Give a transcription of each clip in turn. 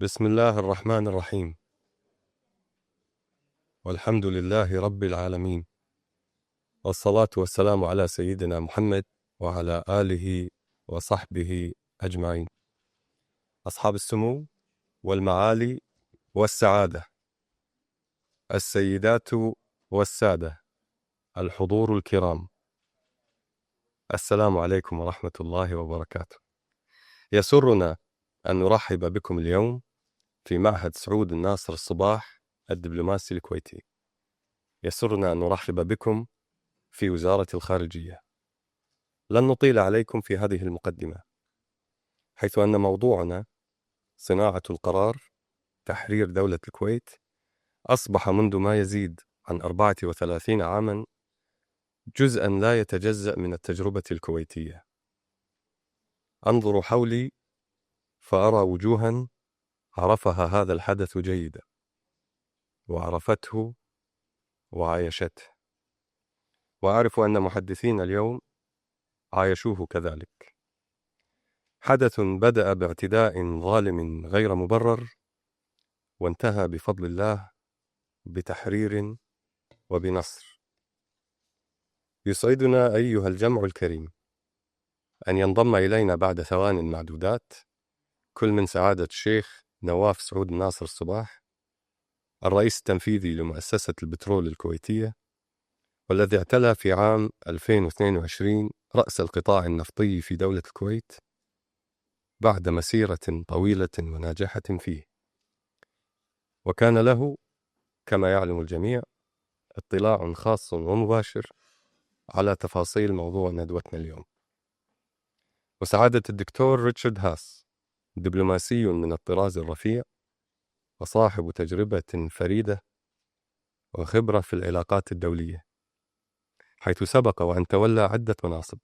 بسم الله الرحمن الرحيم والحمد لله رب العالمين والصلاة والسلام على سيدنا محمد وعلى آله وصحبه أجمعين. أصحاب السمو والمعالي والسعادة، السيدات والسادة، الحضور الكرام، السلام عليكم ورحمة الله وبركاته. يسرنا أن نرحب بكم اليوم في معهد سعود الناصر الصباح الدبلوماسي الكويتي. يسرنا أن نرحب بكم في وزارة الخارجية. لن نطيل عليكم في هذه المقدمة، حيث أن موضوعنا صناعة القرار تحرير دولة الكويت أصبح منذ ما يزيد عن 34 عاما جزءا لا يتجزأ من التجربة الكويتية. أنظر حولي فأرى وجوها عرفها هذا الحدث جيدا، وعرفته وعايشته، وأعرف أن محدثين اليوم عايشوه كذلك. حدث بدأ باعتداء ظالم غير مبرر، وانتهى بفضل الله بتحرير وبنصر. يسعدنا أيها الجمع الكريم أن ينضم إلينا بعد ثوان معدودات كل من سعادة الشيخ نواف سعود الناصر الصباح، الرئيس التنفيذي لمؤسسة البترول الكويتية، والذي اعتلى في عام 2022 رأس القطاع النفطي في دولة الكويت بعد مسيرة طويلة وناجحة فيه، وكان له كما يعلم الجميع اطلاع خاص ومباشر على تفاصيل موضوع ندوتنا اليوم. وسعادة الدكتور ريتشارد هاس دبلوماسي من الطراز الرفيع، وصاحب تجربة فريدة وخبرة في العلاقات الدولية، حيث سبق وأن تولى عدة مناصب،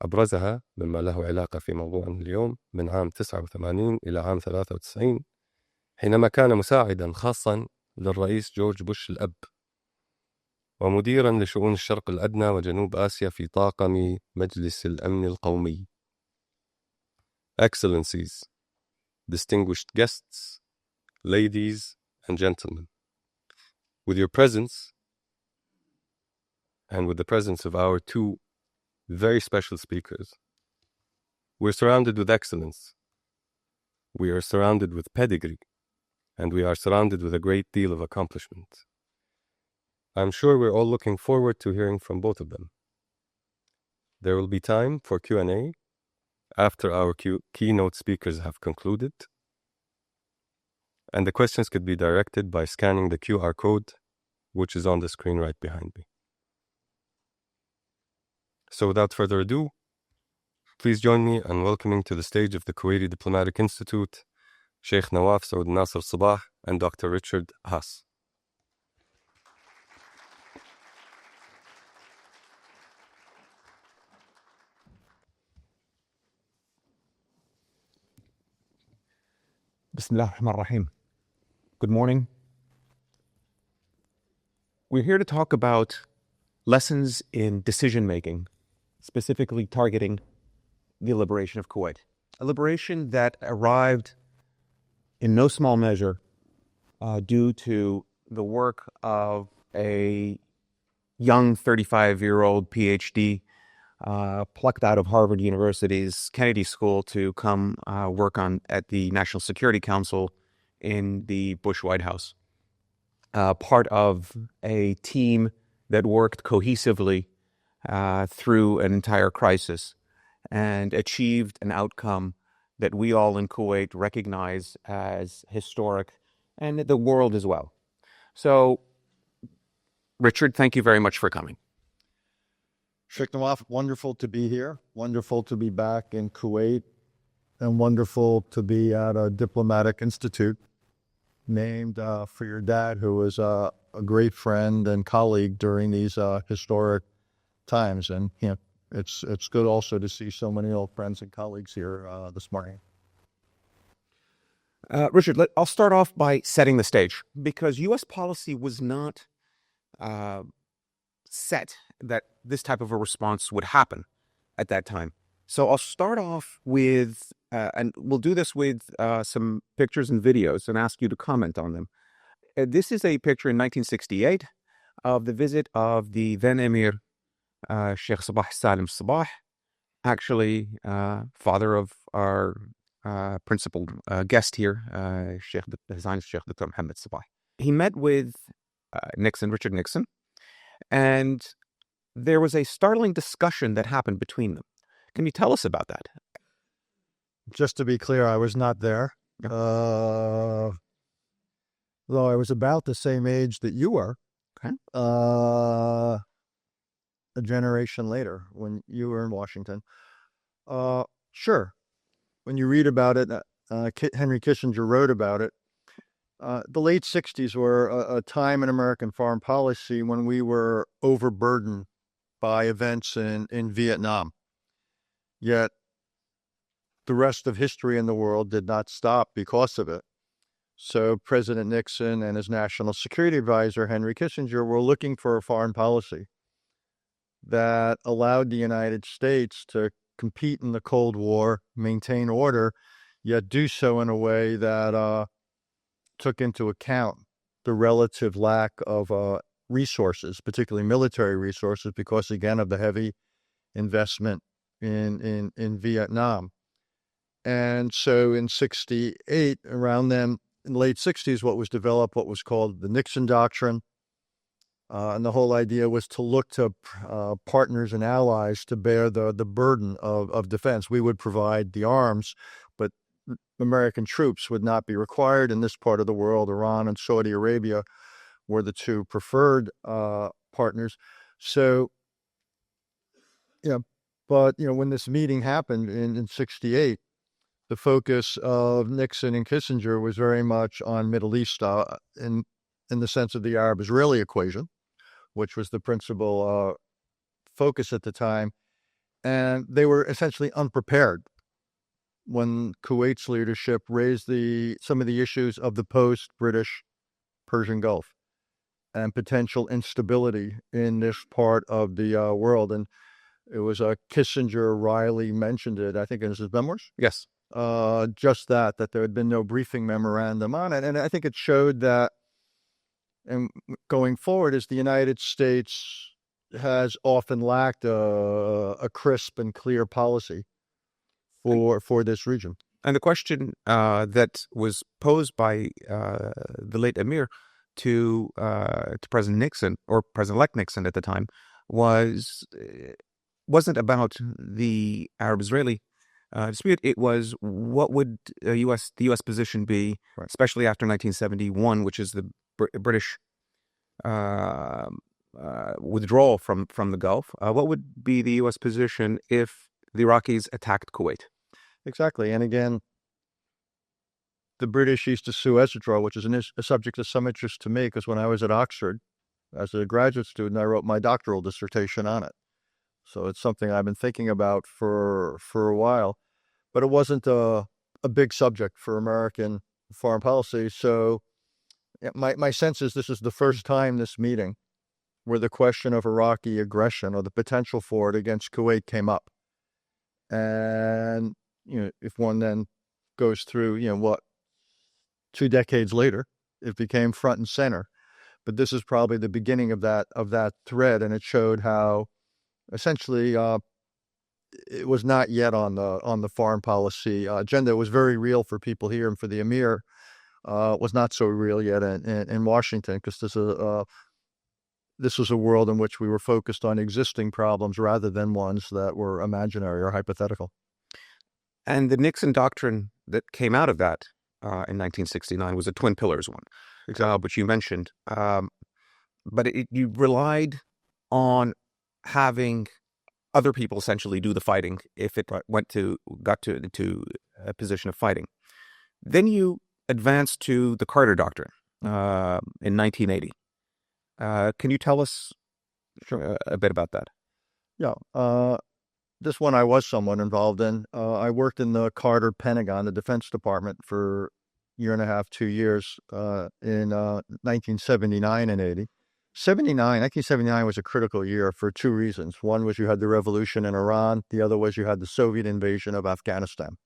أبرزها مما له علاقة في موضوعنا اليوم من عام 89 إلى عام 93، حينما كان مساعدا خاصا للرئيس جورج بوش الأب، ومديرا لشؤون الشرق الأدنى وجنوب آسيا في طاقم مجلس الأمن القومي. Excellencies, distinguished guests, ladies and gentlemen, with your presence and with the presence of our two very special speakers, we're surrounded with excellence, we are surrounded with pedigree, and we are surrounded with a great deal of accomplishment. I'm sure we're all looking forward to hearing from both of them. There will be time for Q&A after our keynote speakers have concluded, and the questions could be directed by scanning the QR code, which is on the screen right behind me. So without further ado, please join me in welcoming to the stage of the Kuwaiti Diplomatic Institute, Sheikh Nawaf Saud Nasr Sabah and Dr. Richard Haass. Bismillah ar-Rahman ar-Rahim. Good morning. We're here to talk about lessons in decision-making, specifically targeting the liberation of Kuwait. A liberation that arrived in no small measure due to the work of a young 35-year-old PhD plucked out of Harvard University's Kennedy School to come work at the National Security Council in the Bush White House. Part of a team that worked cohesively through an entire crisis and achieved an outcome that we all in Kuwait recognize as historic, and the world as well. So, Richard, thank you very much for coming. Sheikh Nawaf, wonderful to be here, wonderful to be back in Kuwait, and wonderful to be at a diplomatic institute named for your dad, who was a great friend and colleague during these historic times. And you know, it's good also to see so many old friends and colleagues here this morning. Richard, I'll start off by setting the stage, because U.S. policy was not set that this type of a response would happen at that time. So I'll start off with and we'll do this with some pictures and videos and ask you to comment on them. This is a picture in 1968 of the visit of the then Emir, Sheikh Sabah Salim Sabah, actually father of our principal guest here, His Highness Sheikh Dr. Mohammed Sabah. He met with Richard Nixon, and there was a startling discussion that happened between them. Can you tell us about that? Just to be clear, I was not there. Yep. Though I was about the same age that you were. Okay. A generation later, when you were in Washington. Sure. When you read about it, Henry Kissinger wrote about it. The late 60s were a time in American foreign policy when we were overburdened by events in Vietnam. Yet the rest of history in the world did not stop because of it. So President Nixon and his national security advisor, Henry Kissinger, were looking for a foreign policy that allowed the United States to compete in the Cold War, maintain order, yet do so in a way that took into account the relative lack of resources, particularly military resources, because, again, of the heavy investment in Vietnam. And so in 68, around then, in the late 60s, what was developed, what was called the Nixon Doctrine. And the whole idea was to look to partners and allies to bear the burden of defense. We would provide the arms, but American troops would not be required in this part of the world. Iran and Saudi Arabia were the two preferred partners. So, but when this meeting happened in 68, the focus of Nixon and Kissinger was very much on Middle East in the sense of the Arab-Israeli equation, which was the principal focus at the time. And they were essentially unprepared when Kuwait's leadership raised some of the issues of the post-British Persian Gulf and potential instability in this part of the world. And it was Kissinger, Riley mentioned it, I think in his memoirs. Yes. Just that there had been no briefing memorandum on it. And I think it showed that, and going forward, is the United States has often lacked a crisp and clear policy for this region. And the question that was posed by the late Emir to President Nixon, or President-elect Nixon at the time, wasn't about the Arab-Israeli dispute. It was, what would the U.S. position be, right, especially after 1971, which is the British withdrawal from the Gulf. What would be the U.S. position if the Iraqis attacked Kuwait? Exactly. And again, the British East of Suez Withdrawal, which is a subject of some interest to me, because when I was at Oxford as a graduate student, I wrote my doctoral dissertation on it. So it's something I've been thinking about for a while, but it wasn't a big subject for American foreign policy. So my sense is this is the first time, this meeting, where the question of Iraqi aggression or the potential for it against Kuwait came up. And, if one then goes through, 2 decades later, it became front and center. But this is probably the beginning of that thread, and it showed how essentially it was not yet on the foreign policy agenda. It was very real for people here, and for the Emir was not so real yet in Washington, because this was a world in which we were focused on existing problems rather than ones that were imaginary or hypothetical. And the Nixon Doctrine that came out of that in 1969 was a twin pillars one, which you mentioned. But you relied on having other people essentially do the fighting if it got to a position of fighting. Then you advanced to the Carter Doctrine in 1980. Can you tell us a bit about that? Yeah. This one I was somewhat involved in. I worked in the Carter Pentagon, the Defense Department, for a year and a half, 2 years in 1979 and 80. 1979 was a critical year for 2 reasons. One was you had the revolution in Iran. The other was you had the Soviet invasion of Afghanistan.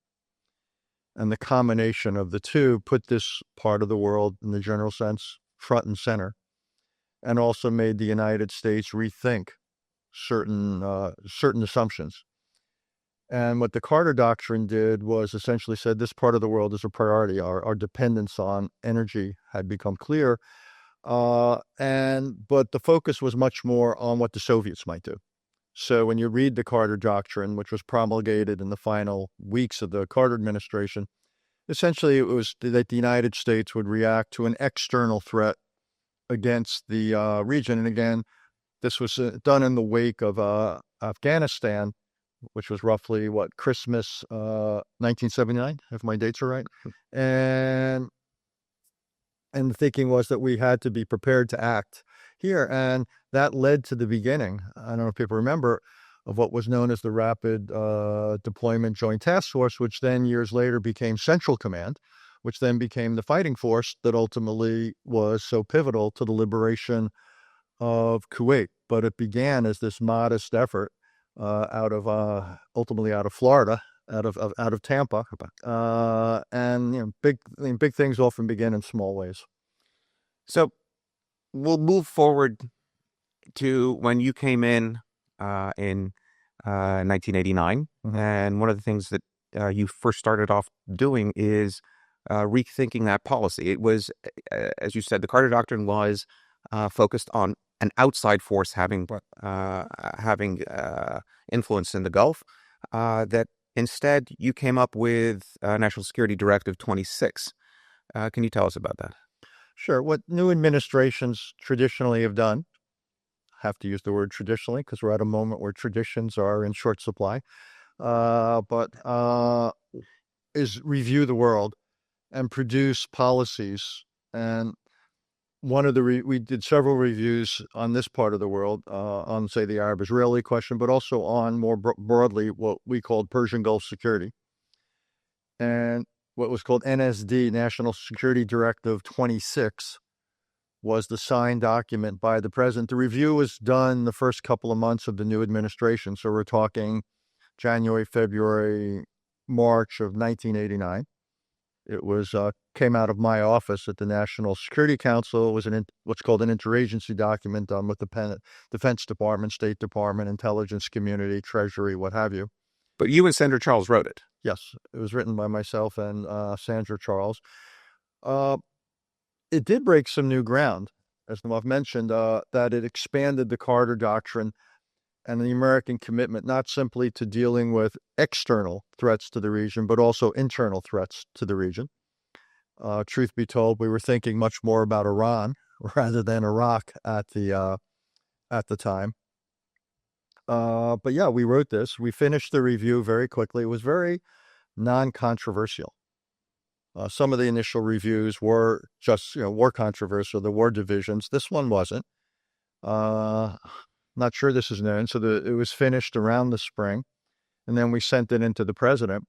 And the combination of the two put this part of the world, in the general sense, front and center, and also made the United States rethink certain assumptions. And what the Carter Doctrine did was essentially said this part of the world is a priority. Our dependence on energy had become clear, but the focus was much more on what the Soviets might do. So when you read the Carter Doctrine, which was promulgated in the final weeks of the Carter administration, essentially it was that the United States would react to an external threat against the region. And again, this was done in the wake of Afghanistan, which was roughly Christmas 1979, if my dates are right. And the thinking was that we had to be prepared to act here. And that led to the beginning, I don't know if people remember, of what was known as the Rapid Deployment Joint Task Force, which then years later became Central Command, which then became the fighting force that ultimately was so pivotal to the liberation of Kuwait. But it began as this modest effort ultimately out of Florida, out of Tampa, and big things often begin in small ways. So we'll move forward to when you came in 1989, and one of the things that you first started off doing is rethinking that policy. It was, as you said, the Carter Doctrine was focused on an outside force having influence in the Gulf. That instead you came up with National Security Directive 26. Can you tell us about that? Sure. What new administrations traditionally have done, I have to use the word traditionally because we're at a moment where traditions are in short supply, is review the world and produce policies. And one of we did several reviews on this part of the world, on, say, the Arab-Israeli question, but also on more broadly what we called Persian Gulf security. And what was called NSD, National Security Directive 26, was the signed document by the president. The review was done the first couple of months of the new administration. So we're talking January, February, March of 1989. It was came out of my office at the National Security Council. It was what's called an interagency document done with the Defense Department, State Department, intelligence community, Treasury, what have you. But you and Senator Charles wrote it. Yes, it was written by myself and Sandra Charles. It did break some new ground, as Nawaf mentioned, that it expanded the Carter Doctrine and the American commitment, not simply to dealing with external threats to the region, but also internal threats to the region. Truth be told, we were thinking much more about Iran rather than Iraq at the time. But yeah, we wrote this. We finished the review very quickly. It was very non-controversial. Some of the initial reviews were just, were controversial. There were divisions. This one wasn't. Not sure this is known. So it was finished around the spring, and then we sent it into the president,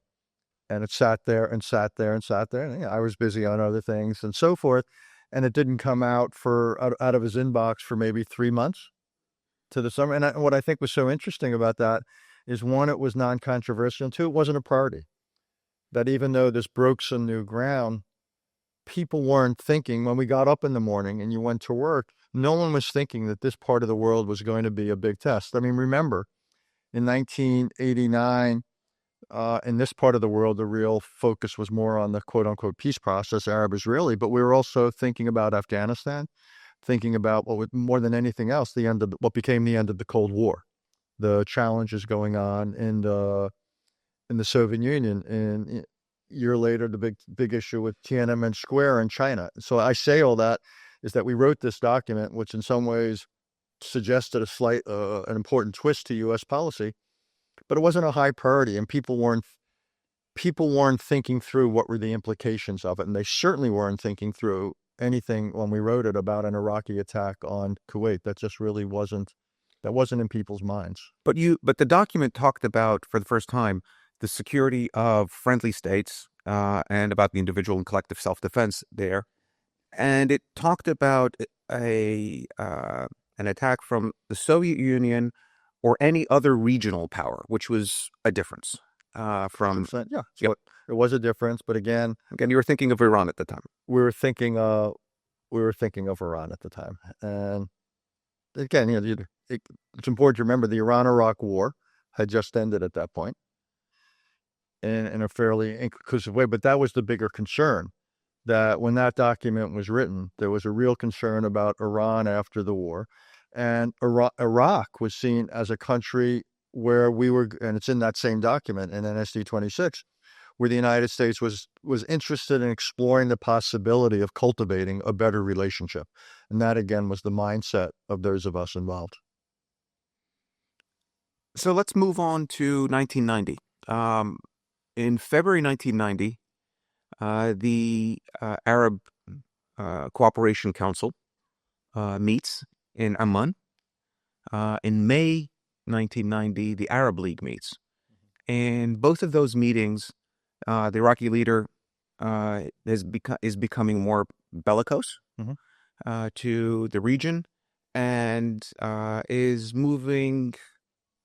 and it sat there and sat there and sat there. And I was busy on other things and so forth, and it didn't come out out of his inbox for maybe 3 months to the summer. And what I think was so interesting about that is, one, it was non-controversial, and two, it wasn't a priority. That even though this broke some new ground, people weren't thinking, when we got up in the morning and you went to work, no one was thinking that this part of the world was going to be a big test. I mean, remember, in 1989, in this part of the world, the real focus was more on the quote-unquote peace process, Arab-Israeli, but we were also thinking about Afghanistan, thinking about more than anything else, what became the end of the Cold War, the challenges going on in the Soviet Union, and a year later, the big issue with Tiananmen Square in China. So I say all that is that we wrote this document, which in some ways suggested an important twist to U.S. policy, but it wasn't a high priority, and people weren't thinking through what were the implications of it, and they certainly weren't thinking through anything when we wrote it about an Iraqi attack on Kuwait. That just really wasn't in people's minds. But the document talked about, for the first time, the security of friendly states and about the individual and collective self-defense there. And it talked about an attack from the Soviet Union or any other regional power, which was a difference. from... 100%. Yeah. Yep. So it was a difference, but again, you were thinking of Iran at the time. we were thinking of Iran at the time. And again, it's important to remember the Iran-Iraq War had just ended at that point in a fairly inconclusive way. But that was the bigger concern, that when that document was written, there was a real concern about Iran after the war. And Iraq was seen as a country where we were, and it's in that same document in NSD 26, where the United States was interested in exploring the possibility of cultivating a better relationship. And that, again, was the mindset of those of us involved. So let's move on to 1990. In February 1990, the Arab Cooperation Council meets in Amman. In May 1990, the Arab League meets. And both of those meetings, the Iraqi leader is becoming more bellicose to the region, and is moving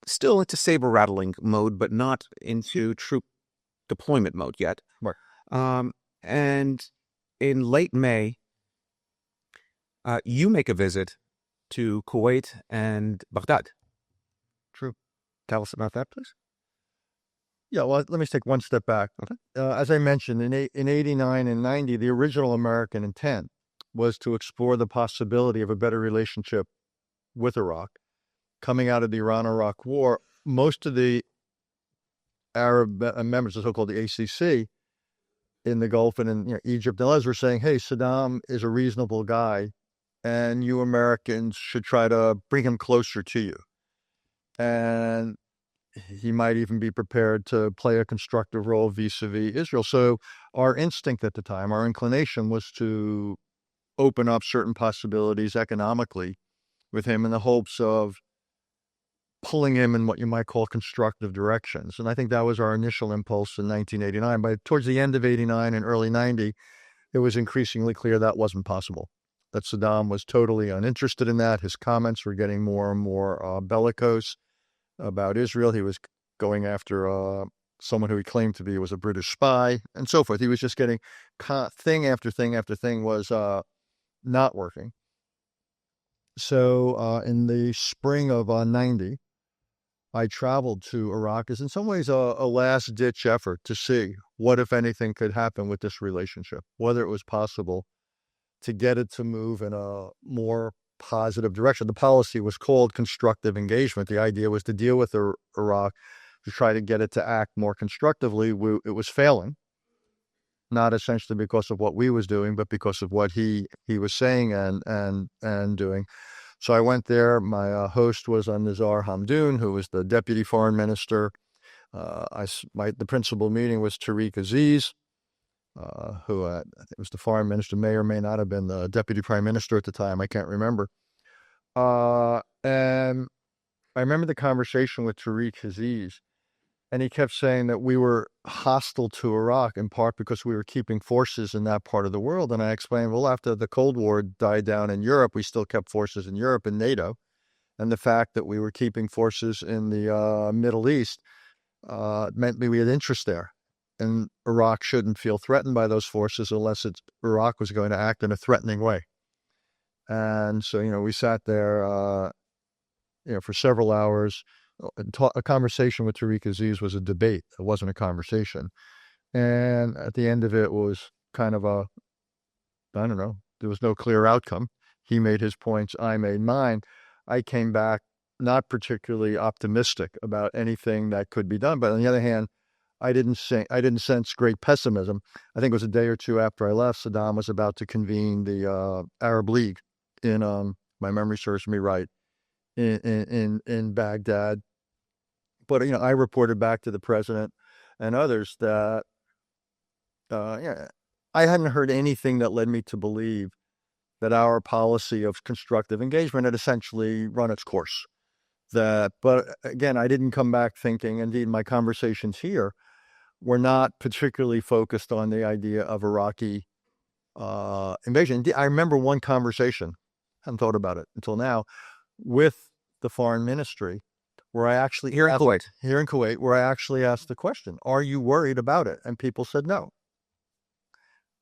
still into saber-rattling mode, but not into troop deployment mode yet. Right. And in late May, you make a visit to Kuwait and Baghdad. True. Tell us about that, please. Yeah, well, let me take one step back. Okay. As I mentioned, in 89 and 90, the original American intent was to explore the possibility of a better relationship with Iraq. Coming out of the Iran-Iraq War, most of the Arab members, the so-called the ACC, in the Gulf and in Egypt and others, were saying, hey, Saddam is a reasonable guy, and you Americans should try to bring him closer to you. And he might even be prepared to play a constructive role vis-a-vis Israel. So our instinct at the time, our inclination, was to open up certain possibilities economically with him in the hopes of pulling him in what you might call constructive directions. And I think that was our initial impulse in 1989. But towards the end of 89 and early 90, it was increasingly clear that wasn't possible, that Saddam was totally uninterested in that. His comments were getting more and more bellicose about Israel. He was going after someone who he claimed to be was a British spy and so forth. He was just getting thing after thing after thing was not working. So in the spring of 90, I traveled to Iraq as in some ways a last-ditch effort to see what, if anything, could happen with this relationship, whether it was possible to get it to move in a more positive direction. The policy was called constructive engagement. The idea was to deal with Iraq, to try to get it to act more constructively. It was failing, not essentially because of what we was doing, but because of what he was saying and doing. So I went there. My host was Nizar Hamdoun, who was the deputy foreign minister. The principal meeting was Tariq Aziz, who I think was the foreign minister, may or may not have been the deputy prime minister at the time. I can't remember. And I remember the conversation with Tariq Aziz, and he kept saying that we were hostile to Iraq in part because we were keeping forces in that part of the world. And I explained, well, after the Cold War died down in Europe, we still kept forces in Europe and NATO. And the fact that we were keeping forces in the Middle East meant we had interest there. And Iraq shouldn't feel threatened by those forces unless Iraq was going to act in a threatening way. And so, we sat there, for several hours. A conversation with Tariq Aziz was a debate. It wasn't a conversation. And at the end of it was kind of I don't know, there was no clear outcome. He made his points, I made mine. I came back not particularly optimistic about anything that could be done. But on the other hand, I didn't sense great pessimism. I think it was a day or two after I left, Saddam was about to convene the Arab League in, my memory serves me right, in Baghdad. But, I reported back to the president and others that I hadn't heard anything that led me to believe that our policy of constructive engagement had essentially run its course. But again, I didn't come back thinking, indeed, my conversations here were not particularly focused on the idea of Iraqi invasion. I remember one conversation, I hadn't thought about it until now, with the foreign ministry, where I actually Here in Kuwait. Here in Kuwait, where I actually asked the question, "Are you worried about it?" And people said no.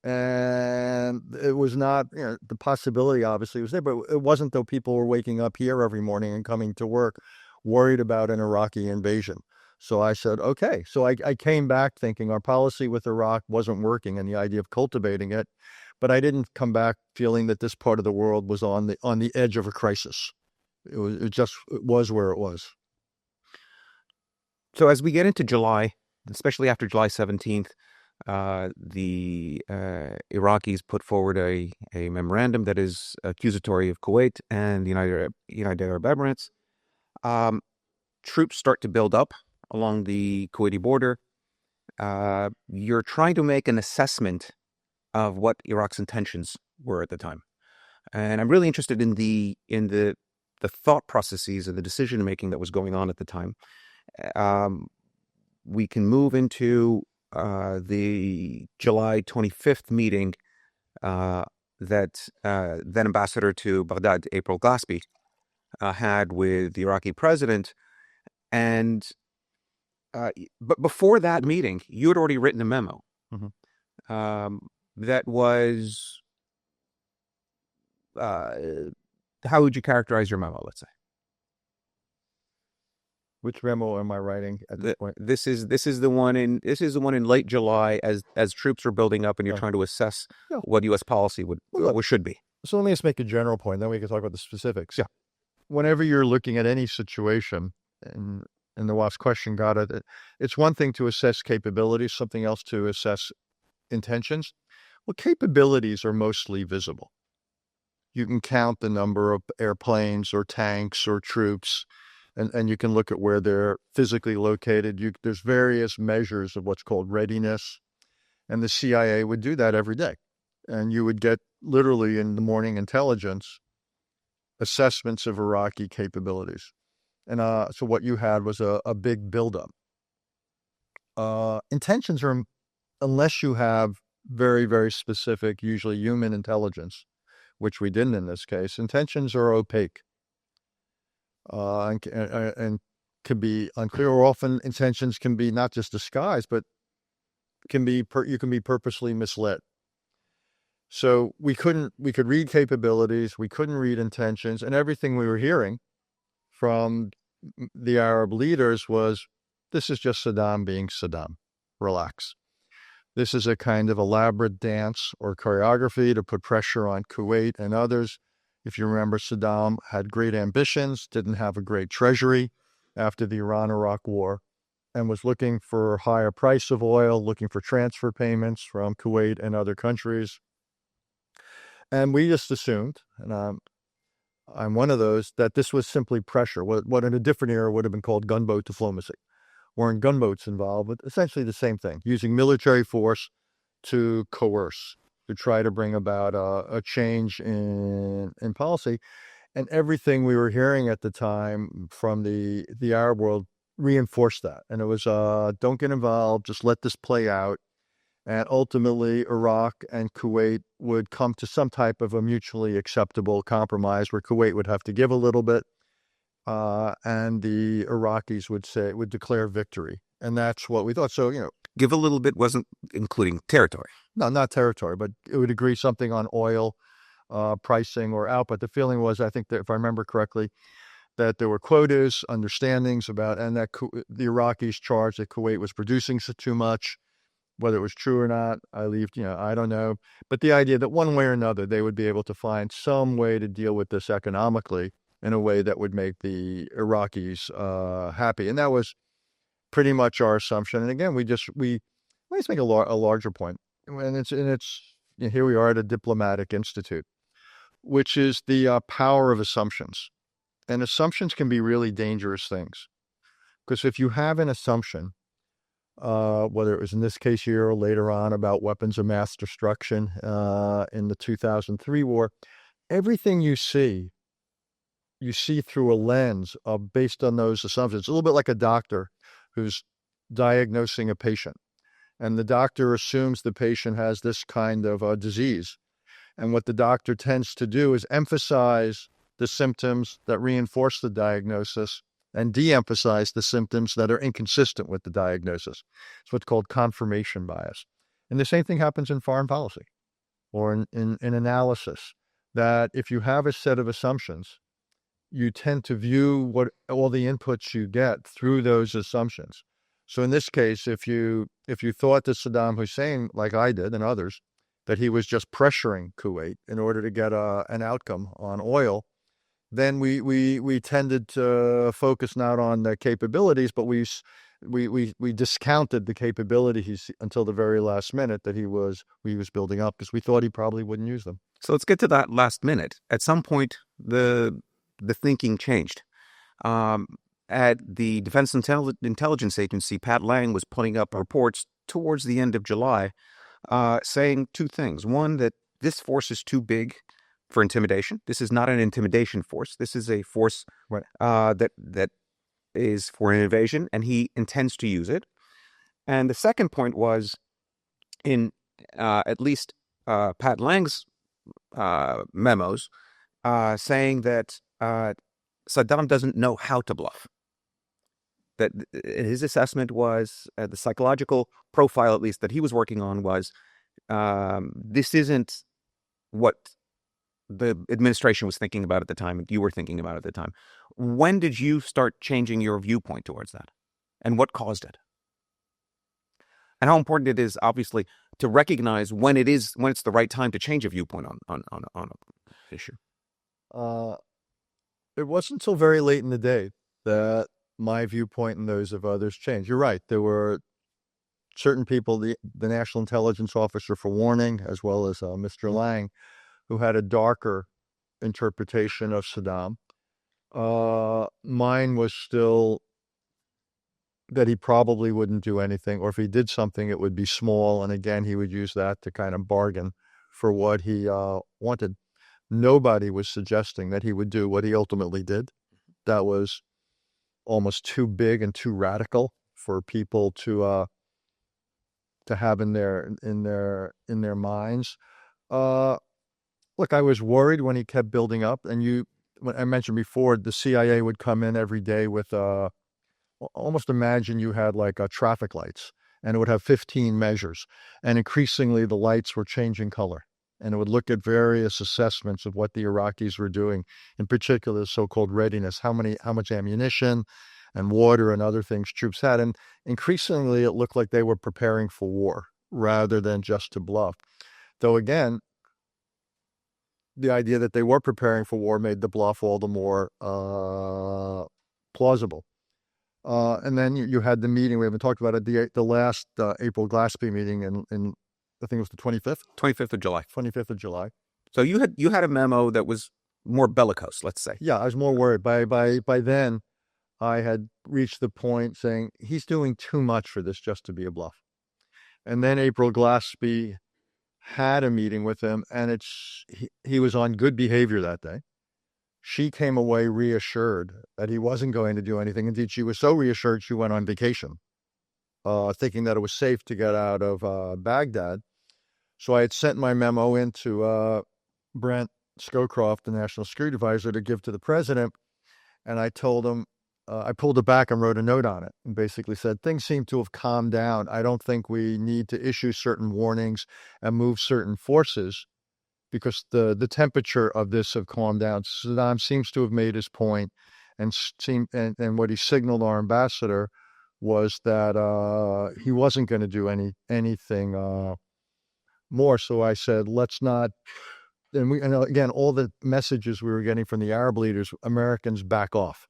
And it was not, the possibility obviously was there, but it wasn't though people were waking up here every morning and coming to work worried about an Iraqi invasion. So I said, okay. So I came back thinking our policy with Iraq wasn't working and the idea of cultivating it, but I didn't come back feeling that this part of the world was on the edge of a crisis. It was where it was. So as we get into July, especially after July 17th, the Iraqis put forward a memorandum that is accusatory of Kuwait and the United Arab Emirates. Troops start to build up along the Kuwaiti border. You're trying to make an assessment of what Iraq's intentions were at the time, and I'm really interested in the thought processes and the decision making that was going on at the time. We can move into the July 25th meeting that then Ambassador to Baghdad, April Glaspie, had with the Iraqi president. And but before that meeting, you had already written a memo that was, how would you characterize your memo, let's say? Which memo am I writing at this point? This is the one in late July as troops are building up and you're trying to assess what U.S. policy should be. So let me just make a general point, then we can talk about the specifics. Yeah. Whenever you're looking at any situation, and Nawaf's question got it, it's one thing to assess capabilities, something else to assess intentions. Well, capabilities are mostly visible. You can count the number of airplanes or tanks or troops, and you can look at where they're physically located. There's various measures of what's called readiness, and the CIA would do that every day. And you would get literally in the morning intelligence assessments of Iraqi capabilities. And so what you had was a big buildup. Intentions are, unless you have very, very specific, usually human intelligence, which we didn't in this case, intentions are opaque. And can be unclear, or often intentions can be not just disguised, but you can be purposely misled. So we could read capabilities, we couldn't read intentions, and everything we were hearing from the Arab leaders was, this is just Saddam being Saddam. Relax. This is a kind of elaborate dance or choreography to put pressure on Kuwait and others. If you remember, Saddam had great ambitions, didn't have a great treasury after the Iran-Iraq war, and was looking for a higher price of oil, looking for transfer payments from Kuwait and other countries. And we just assumed, and I'm one of those, that this was simply pressure, what in a different era would have been called gunboat diplomacy. Weren't gunboats involved, but essentially the same thing, using military force to coerce, to try to bring about a change in policy. And everything we were hearing at the time from the Arab world reinforced that. And it was, don't get involved, just let this play out. And ultimately, Iraq and Kuwait would come to some type of a mutually acceptable compromise where Kuwait would have to give a little bit, and the Iraqis would declare victory. And that's what we thought. So, give a little bit wasn't including territory. No, not territory, but it would agree something on oil pricing or output. The feeling was, I think that if I remember correctly, that there were quotas, understandings about, and that the Iraqis charged that Kuwait was producing too much. Whether it was true or not, I don't know. But the idea that one way or another, they would be able to find some way to deal with this economically in a way that would make the Iraqis happy. And that was pretty much our assumption. And again, let's make a larger point. And it's here we are at a diplomatic institute, which is the power of assumptions. And assumptions can be really dangerous things. Because if you have an assumption, whether it was in this case here or later on about weapons of mass destruction in the 2003 war, everything you see through a lens based on those assumptions. It's a little bit like a doctor who's diagnosing a patient. And the doctor assumes the patient has this kind of disease. And what the doctor tends to do is emphasize the symptoms that reinforce the diagnosis and de-emphasize the symptoms that are inconsistent with the diagnosis. It's what's called confirmation bias. And the same thing happens in foreign policy or in analysis, that if you have a set of assumptions, you tend to view what all the inputs you get through those assumptions. So in this case, if you thought that Saddam Hussein, like I did and others, that he was just pressuring Kuwait in order to get an outcome on oil, then we tended to focus not on the capabilities, but we discounted the capabilities until the very last minute that he was building up, because we thought he probably wouldn't use them. So let's get to that last minute. At some point, the thinking changed. At the Defense Intelligence Agency, Pat Lang was putting up reports towards the end of July, saying two things. One, that this force is too big for intimidation. This is not an intimidation force. This is a force that is for an invasion, and he intends to use it. And the second point was, in at least Pat Lang's memos, saying that Saddam doesn't know how to bluff. That his assessment was, the psychological profile, at least, that he was working on was, this isn't what the administration was thinking about at the time, you were thinking about at the time. When did you start changing your viewpoint towards that? And what caused it? And how important it is, obviously, to recognize when it's the right time to change a viewpoint on an issue. It wasn't until very late in the day that my viewpoint and those of others changed. You're right. There were certain people, the National Intelligence Officer for Warning, as well as Mr. Lang, who had a darker interpretation of Saddam. Mine was still that he probably wouldn't do anything, or if he did something, it would be small. And again, he would use that to kind of bargain for what he wanted. Nobody was suggesting that he would do what he ultimately did. That was almost too big and too radical for people to have in their minds. Look, I was worried when he kept building up, and when I mentioned before, the CIA would come in every day with almost imagine you had like traffic lights, and it would have 15 measures, and increasingly the lights were changing color, and it would look at various assessments of what the Iraqis were doing, in particular the so-called readiness, how much ammunition and water and other things troops had, and increasingly it looked like they were preparing for war rather than just to bluff. Though again, the idea that they were preparing for war made the bluff all the more plausible. And then you had the meeting, we haven't talked about it, the last April Glaspie meeting in I think it was the 25th? 25th of July. 25th of July. So you had a memo that was more bellicose, let's say. Yeah, I was more worried. By then, I had reached the point saying, he's doing too much for this just to be a bluff. And then April Glaspie had a meeting with him, and he was on good behavior that day. She came away reassured that he wasn't going to do anything. Indeed, she was so reassured she went on vacation, thinking that it was safe to get out of Baghdad. So I had sent my memo into Brent Scowcroft, the National Security Advisor, to give to the president. And I told him, I pulled it back and wrote a note on it and basically said, things seem to have calmed down. I don't think we need to issue certain warnings and move certain forces because the temperature of this have calmed down. Saddam seems to have made his point, and what he signaled our ambassador was that he wasn't going to do anything more. So I said, let's not. And again, all the messages we were getting from the Arab leaders, Americans back off.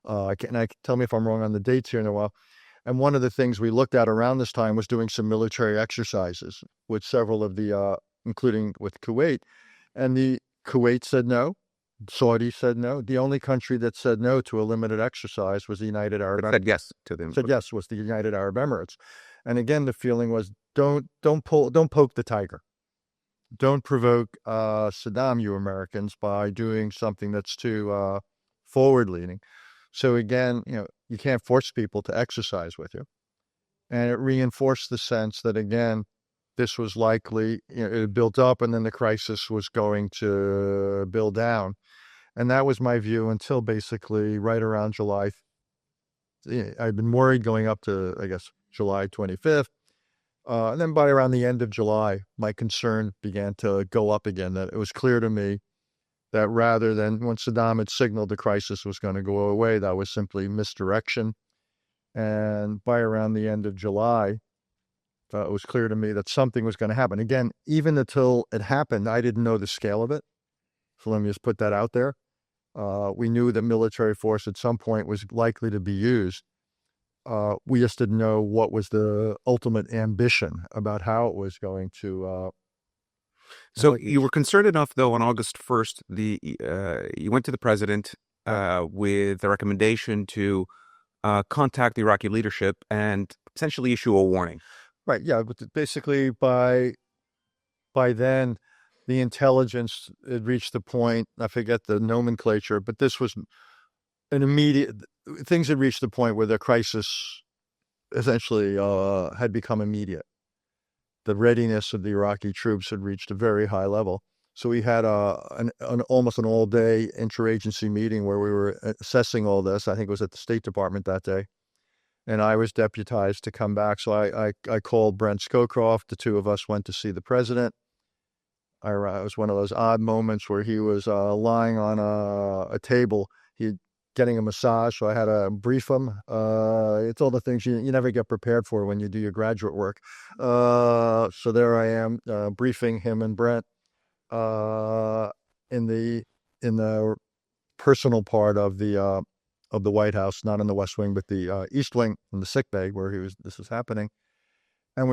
Tell me if I'm wrong on the dates here, Nawaf. And one of the things we looked at around this time was doing some military exercises with several of the, including with Kuwait. And the Kuwait said no. Saudi said no. The only country that said no to a limited exercise was the United Arab Emirates. Said yes to them. Said yes was the United Arab Emirates. And again, the feeling was don't poke the tiger. Don't provoke Saddam, you Americans, by doing something that's too forward-leaning. So again, you can't force people to exercise with you. And it reinforced the sense that, again, this was likely, it had built up and then the crisis was going to build down. And that was my view until basically right around July. I'd been worried going up to, I guess, July 25th. And then by around the end of July, my concern began to go up again, that it was clear to me that rather than when Saddam had signaled the crisis was going to go away, that was simply misdirection. And by around the end of July, it was clear to me that something was going to happen. Again, even until it happened, I didn't know the scale of it. So let me just put that out there. We knew that military force at some point was likely to be used. We just didn't know what was the ultimate ambition about how it was going to. So you were concerned enough, though, on August 1st, you went to the president with the recommendation to contact the Iraqi leadership and essentially issue a warning. Right. Yeah. But basically, by then, the intelligence had reached the point. I forget the nomenclature, but this was an immediate. Things had reached the point where the crisis essentially had become immediate. The readiness of the Iraqi troops had reached a very high level. So we had almost an all-day interagency meeting where we were assessing all this. I think it was at the State Department that day. And I was deputized to come back. So I called Brent Scowcroft. The two of us went to see the president. It was one of those odd moments where he was lying on a table. He getting a massage, so I had to brief him. It's all the things you never get prepared for when you do your graduate work. So there I am, briefing him and Brent in the personal part of the White House, not in the West Wing, but the East Wing, in the sick bay where this was happening. And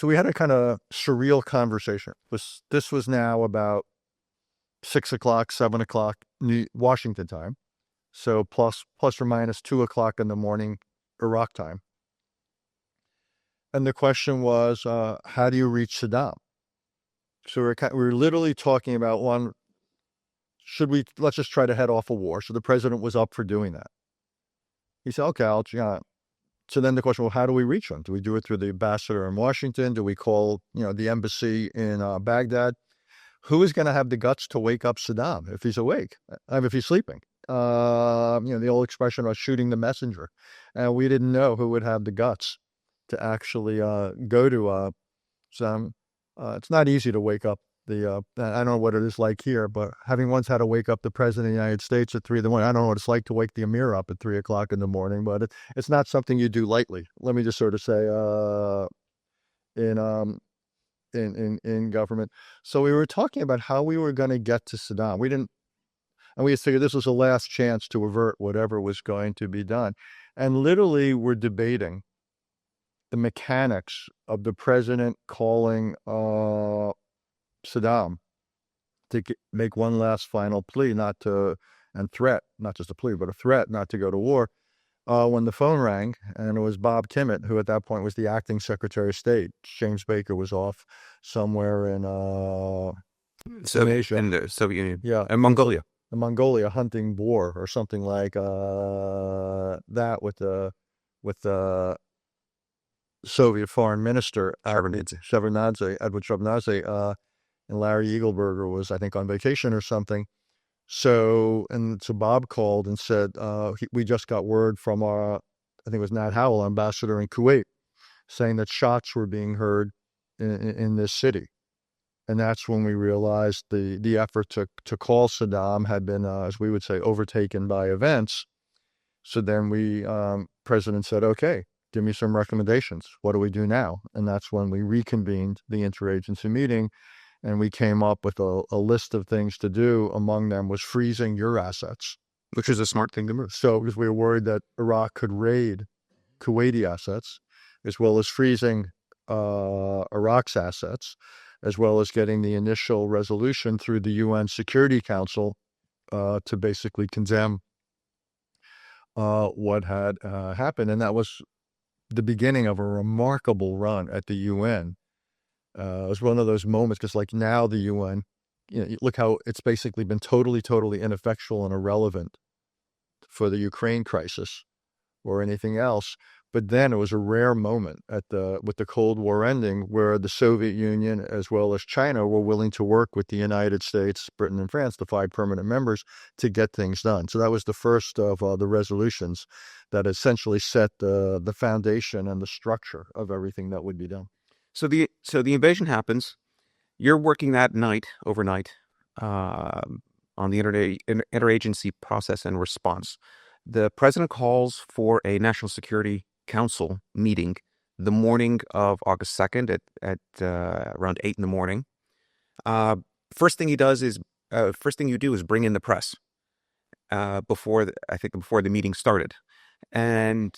we had a kind of surreal conversation. This was now about 6 o'clock, 7 o'clock Washington time. So plus or minus 2 o'clock in the morning, Iraq time. And the question was, how do you reach Saddam? So we were literally talking about let's just try to head off a war. So the president was up for doing that. He said, okay, so then the question, well, how do we reach him? Do we do it through the ambassador in Washington? Do we call, the embassy in Baghdad? Who is going to have the guts to wake up Saddam if he's awake? If he's sleeping? The old expression about shooting the messenger. And we didn't know who would have the guts to actually go to Saddam. It's not easy to wake up I don't know what it is like here, but having once had to wake up the president of the United States at 3 in the morning, I don't know what it's like to wake the emir up at 3 o'clock in the morning, but it's not something you do lightly. Let me just sort of say, in government. So we were talking about how we were going to get to Saddam. And we figured this was the last chance to avert whatever was going to be done. And literally we're debating the mechanics of the president calling Saddam to make one last final plea threat, not just a plea, but a threat not to go to war, when the phone rang, and it was Bob Kimmitt, who at that point was the acting Secretary of State. James Baker was off somewhere in Asia. In the Soviet Union. Yeah. And Mongolia. In Mongolia, hunting boar or something like that with the Soviet Foreign Minister, Edward Shevardnadze, and Larry Eagleburger was, I think, on vacation or something. So Bob called and said, we just got word from I think it was Nat Howell, ambassador in Kuwait, saying that shots were being heard in this city. And that's when we realized the effort to call Saddam had been, as we would say, overtaken by events. So then President said, okay, give me some recommendations. What do we do now? And that's when we reconvened the interagency meeting, and we came up with a list of things to do. Among them was freezing your assets. Which is a smart thing to move. So because we were worried that Iraq could raid Kuwaiti assets, as well as freezing Iraq's assets, as well as getting the initial resolution through the UN Security Council to basically condemn what had happened. And that was the beginning of a remarkable run at the UN. It was one of those moments, because like now the UN, look how it's basically been totally ineffectual and irrelevant for the Ukraine crisis or anything else. But then it was a rare moment with the Cold War ending where the Soviet Union as well as China were willing to work with the United States, Britain, and France, the 5 permanent members, to get things done. So that was the first of the resolutions that essentially set the foundation and the structure of everything that would be done. So the invasion happens. You're working that night, overnight, on the interagency process and response. The president calls for a National Security Council meeting the morning of August 2nd at around 8 in the morning. First thing you do is bring in the press before the meeting started. And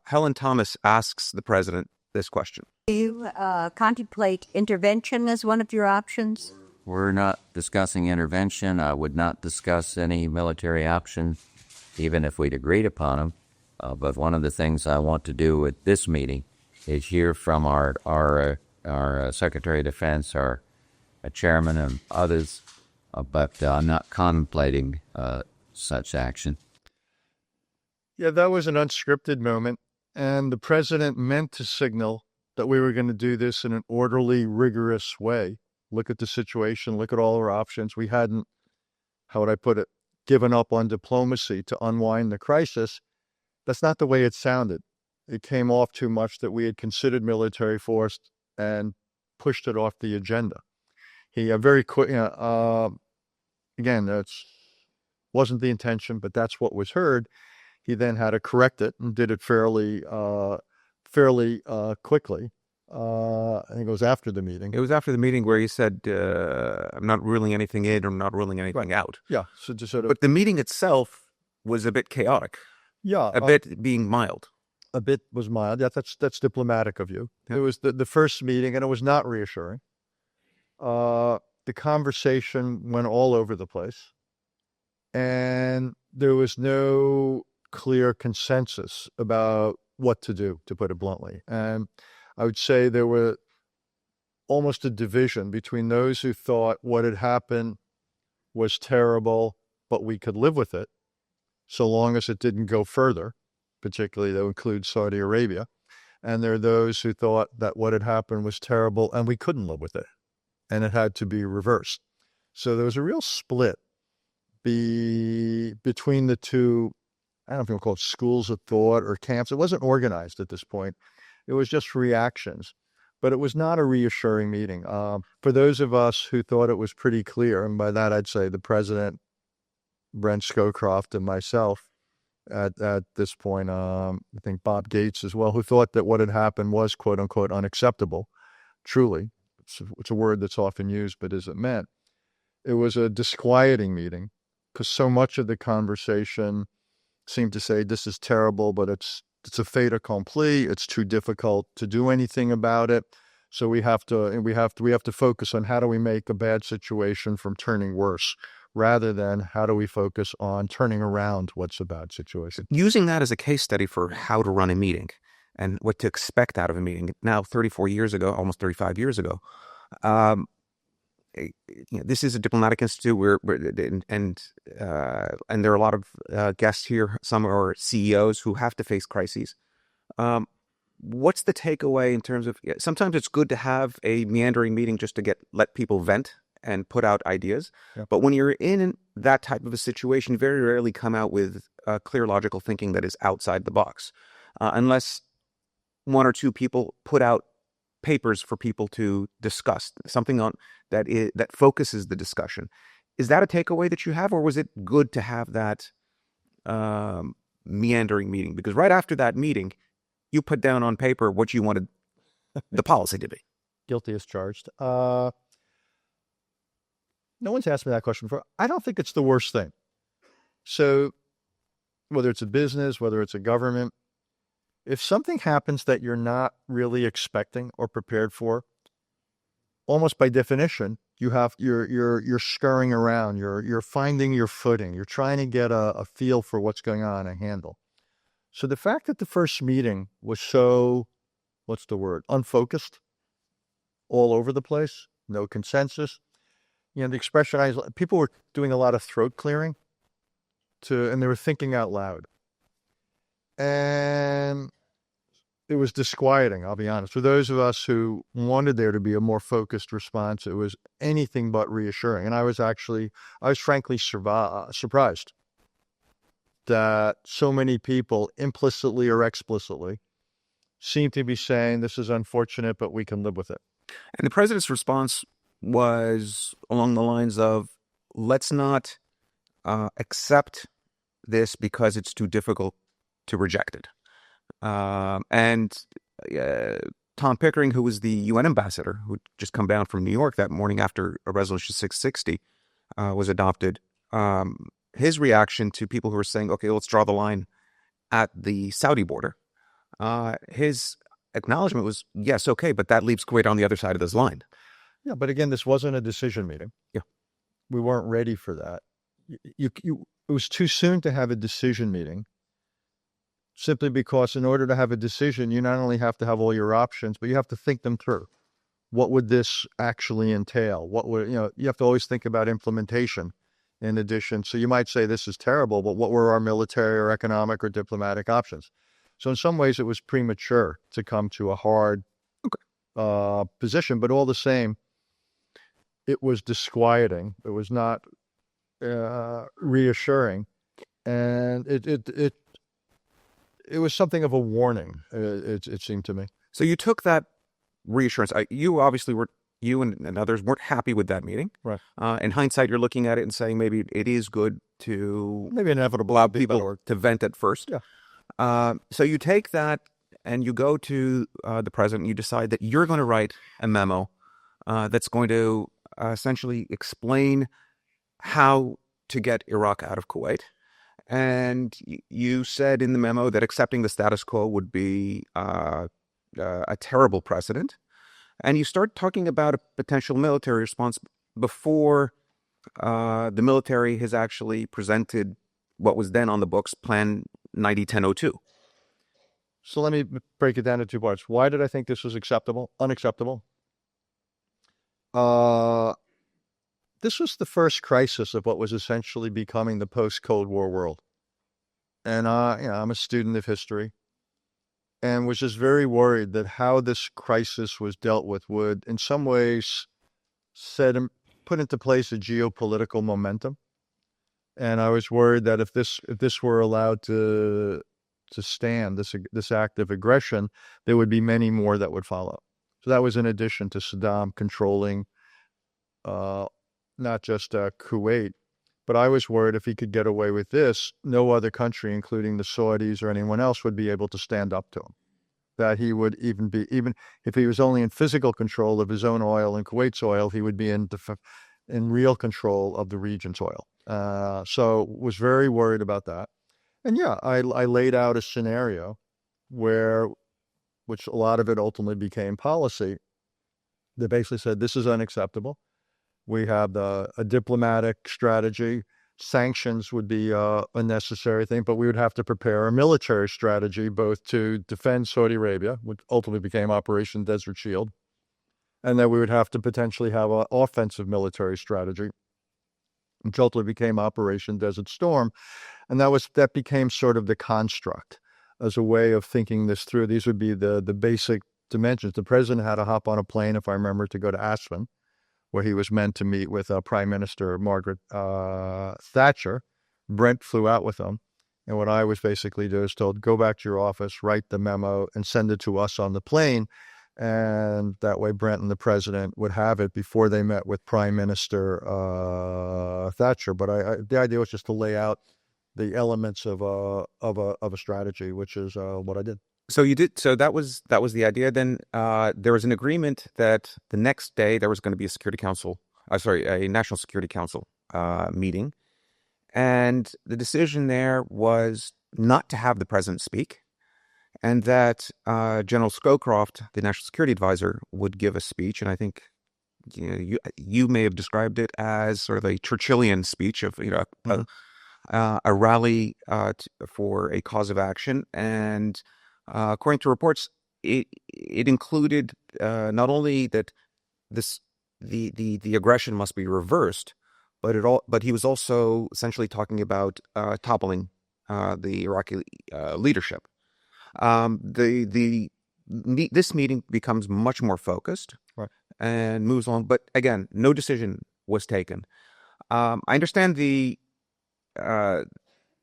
Helen Thomas asks the president this question. Do you contemplate intervention as one of your options? We're not discussing intervention. I would not discuss any military option, even if we'd agreed upon them. But one of the things I want to do at this meeting is hear from our Secretary of Defense, our chairman, and others. But I'm not contemplating such action. Yeah, that was an unscripted moment, and the president meant to signal that we were going to do this in an orderly, rigorous way. Look at the situation, look at all our options. We hadn't, how would I put it, given up on diplomacy to unwind the crisis. That's not the way it sounded. It came off too much that we had considered military force and pushed it off the agenda. He very quick, again, that's wasn't the intention, but that's what was heard. He then had to correct it and did it fairly quickly. I think it was after the meeting. It was after the meeting where he said, I'm not ruling anything in or I'm not ruling anything out. Yeah. So just sort of, But the meeting itself was a bit chaotic. Yeah. A bit being mild. A bit was mild. Yeah, that's diplomatic of you. Yeah. It was the first meeting, and it was not reassuring. The conversation went all over the place, and there was no clear consensus about what to do, to put it bluntly. And I would say there were almost a division between those who thought what had happened was terrible, but we could live with it, so long as it didn't go further, particularly that would include Saudi Arabia. And there are those who thought that what had happened was terrible and we couldn't live with it, and it had to be reversed. So there was a real split between the two, I don't know if you want to call it schools of thought or camps. It wasn't organized at this point. It was just reactions. But it was not a reassuring meeting. For those of us who thought it was pretty clear, and by that I'd say the president, Brent Scowcroft, and myself at this point, I think Bob Gates as well, who thought that what had happened was quote unquote unacceptable. Truly, it's a word that's often used, but isn't meant. It was a disquieting meeting because so much of the conversation seemed to say this is terrible, but it's a fait accompli. It's too difficult to do anything about it. So we have to focus on how do we make a bad situation from turning worse, rather than how do we focus on turning around what's a bad situation. Using that as a case study for how to run a meeting and what to expect out of a meeting. Now, 34 years ago, almost 35 years ago, this is a diplomatic institute and there are a lot of guests here. Some are CEOs who have to face crises. What's the takeaway in terms of, sometimes it's good to have a meandering meeting just to let people vent and put out ideas. Yeah. But when you're in that type of a situation, you very rarely come out with clear logical thinking that is outside the box, unless one or two people put out papers for people to discuss, something on that focuses the discussion. Is that a takeaway that you have, or was it good to have that meandering meeting? Because right after that meeting, you put down on paper what you wanted the policy to be. Guilty as charged. No one's asked me that question before. I don't think it's the worst thing. So whether it's a business, whether it's a government, if something happens that you're not really expecting or prepared for, almost by definition, you're scurrying around, you're finding your footing, you're trying to get a feel for what's going on, a handle. So the fact that the first meeting was so, unfocused, all over the place, no consensus. The expression, people were doing a lot of throat clearing and they were thinking out loud. And it was disquieting, I'll be honest. For those of us who wanted there to be a more focused response, it was anything but reassuring. And I was frankly surprised that so many people, implicitly or explicitly, seem to be saying this is unfortunate, but we can live with it. And the president's response was along the lines of, let's not accept this because it's too difficult to reject it. And Tom Pickering, who was the UN ambassador, who had just come down from New York that morning after a resolution 660 was adopted, his reaction to people who were saying, okay, let's draw the line at the Saudi border, his acknowledgement was, yes, okay, but that leaves Kuwait on the other side of this line. Yeah, but again, this wasn't a decision meeting. Yeah. We weren't ready for that. It was too soon to have a decision meeting, simply because in order to have a decision, you not only have to have all your options, but you have to think them through. What would this actually entail? You have to always think about implementation in addition. So you might say this is terrible, but what were our military or economic or diplomatic options? So in some ways it was premature to come to a hard position, but all the same, it was disquieting. It was not reassuring. And it was something of a warning, it seemed to me. So you took that reassurance. You obviously you and others weren't happy with that meeting. Right. In hindsight, you're looking at it and saying maybe it is good to maybe inevitable allow people to vent at first. Yeah. So you take that and you go to the president and you decide that you're going to write a memo that's going to essentially explain how to get Iraq out of Kuwait. And you said in the memo that accepting the status quo would be a terrible precedent. And you start talking about a potential military response before the military has actually presented what was then on the books, Plan 90-10-02. So let me break it down into two parts. Why did I think this was unacceptable? This was the first crisis of what was essentially becoming the post-Cold War world. And I'm a student of history and was just very worried that how this crisis was dealt with would, in some ways, put into place a geopolitical momentum. And I was worried that if this were allowed to stand, this act of aggression, there would be many more that would follow. So that was in addition to Saddam controlling not just Kuwait, but I was worried if he could get away with this, no other country, including the Saudis or anyone else, would be able to stand up to him. That he would even if he was only in physical control of his own oil and Kuwait's oil, he would be in real control of the region's oil. So was very worried about that. And yeah, I laid out a scenario which a lot of it ultimately became policy, that basically said this is unacceptable. We have a diplomatic strategy. Sanctions would be a necessary thing, but we would have to prepare a military strategy both to defend Saudi Arabia, which ultimately became Operation Desert Shield, and then we would have to potentially have an offensive military strategy, which ultimately became Operation Desert Storm. And that became sort of the construct as a way of thinking this through. These would be the basic dimensions. The president had to hop on a plane, if I remember, to go to Aswan, where he was meant to meet with Prime Minister Margaret Thatcher. Brent flew out with him. And what I was basically told, go back to your office, write the memo, and send it to us on the plane. And that way Brent and the president would have it before they met with Prime Minister Thatcher. But the idea was just to lay out the elements of a strategy, which is what I did. So you did. So that was the idea. Then there was an agreement that the next day there was going to be a National Security Council meeting, and the decision there was not to have the president speak, and that General Scowcroft, the National Security Advisor, would give a speech. And I think you may have described it as sort of a Churchillian speech of a rally for a cause of action. And according to reports, it included not only that the aggression must be reversed, but he was also essentially talking about toppling the Iraqi leadership. The this meeting becomes much more focused, Right. and moves on. But again, no decision was taken. I understand the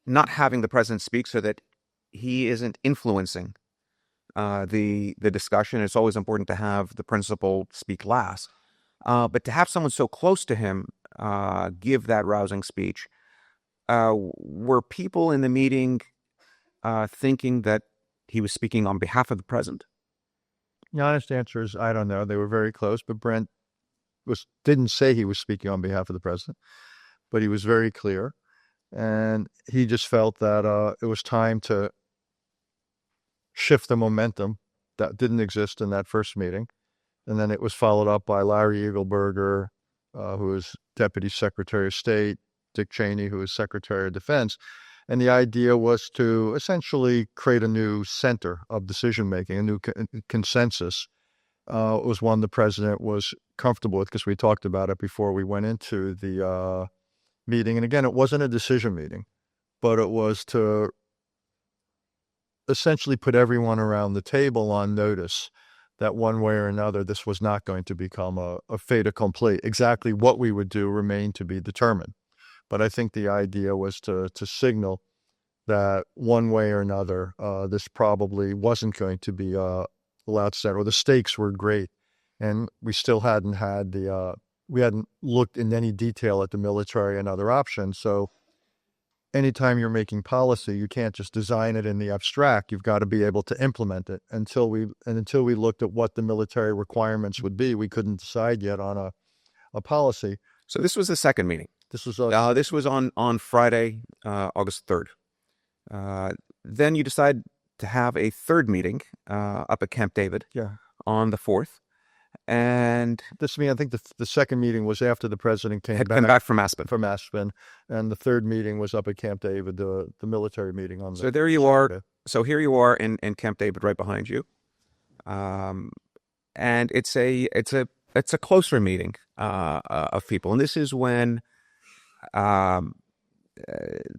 not having the president speak so that he isn't influencing the discussion. It's always important to have the principal speak last. But to have someone so close to him give that rousing speech, were people in the meeting thinking that he was speaking on behalf of the president? The honest answer is I don't know. They were very close, but Brent didn't say he was speaking on behalf of the president, but he was very clear. And he just felt that it was time to shift the momentum that didn't exist in that first meeting. And then it was followed up by Larry Eagleberger, who was Deputy Secretary of State, Dick Cheney, who was Secretary of Defense. And the idea was to essentially create a new center of decision-making, a new consensus. It was one the president was comfortable with because we talked about it before we went into the meeting. And again, it wasn't a decision meeting, but it was to essentially put everyone around the table on notice that one way or another, this was not going to become a fait accompli. Exactly what we would do remained to be determined. But I think the idea was to signal that one way or another, this probably wasn't going to be allowed center. The stakes were great, and we still hadn't we hadn't looked in any detail at the military and other options. So anytime you're making policy, you can't just design it in the abstract. You've got to be able to implement it. Until we looked at what the military requirements would be, we couldn't decide yet on a policy. So this was the second meeting. This was on Friday, August 3rd. Then you decide to have a third meeting up at Camp David on the 4th. And this meeting, I think the second meeting was after the president came back from Aspen. And the third meeting was up at Camp David, the military meeting on. So there you are. So here you are in Camp David, right behind you. And it's a closer meeting of people, and this is when the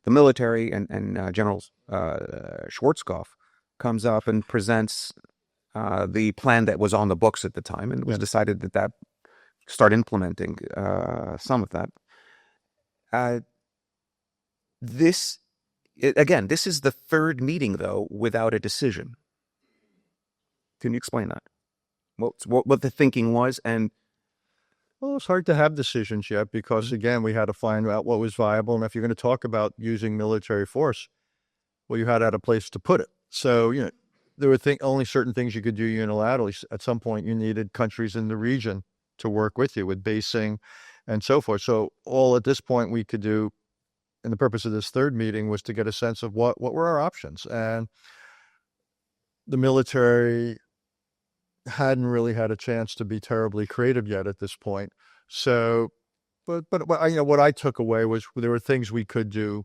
military and General Schwarzkopf comes up and presents the plan that was on the books at the time, and it was decided that start implementing some of that. This is the third meeting, though, without a decision. Can you explain that? What the thinking was? And well, it's hard to have decisions yet because, again, we had to find out what was viable. And if you're going to talk about using military force, well, you had to have a place to put it. So, there were only certain things you could do unilaterally. At some point, you needed countries in the region to work with you with basing and so forth. So all at this point we could do, and the purpose of this third meeting was to get a sense of what were our options. And the military hadn't really had a chance to be terribly creative yet at this point. So, but what I took away was there were things we could do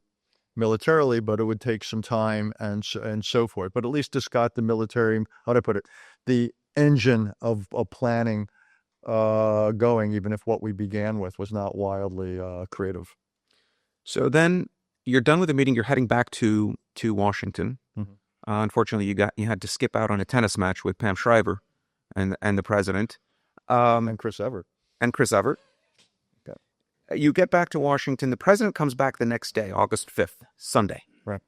militarily, but it would take some time and so forth. But at least this got the military, how do I put it, the engine of planning going, even if what we began with was not wildly creative. So then you're done with the meeting. You're heading back to Washington. Mm-hmm. Unfortunately, you had to skip out on a tennis match with Pam Shriver and the president. And Chris Evert. Okay. You get back to Washington. The president comes back the next day, August 5th, Sunday. Right.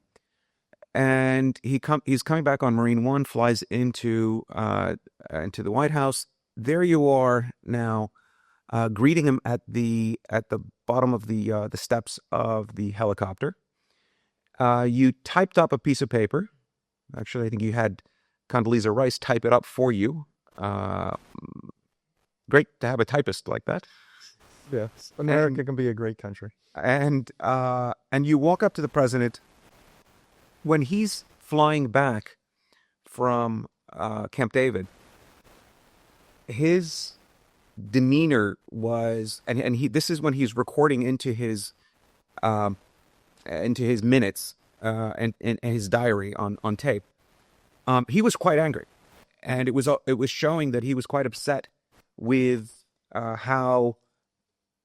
And he's coming back on Marine One, flies into the White House. There you are now, greeting him at the bottom of the steps of the helicopter. You typed up a piece of paper. Actually, I think you had Condoleezza Rice type it up for you. Great to have a typist like that. Yeah, America can be a great country. And you walk up to the president when he's flying back from Camp David. His demeanor was, and this is when he's recording into his minutes and his diary on tape. He was quite angry, and it was showing that he was quite upset with how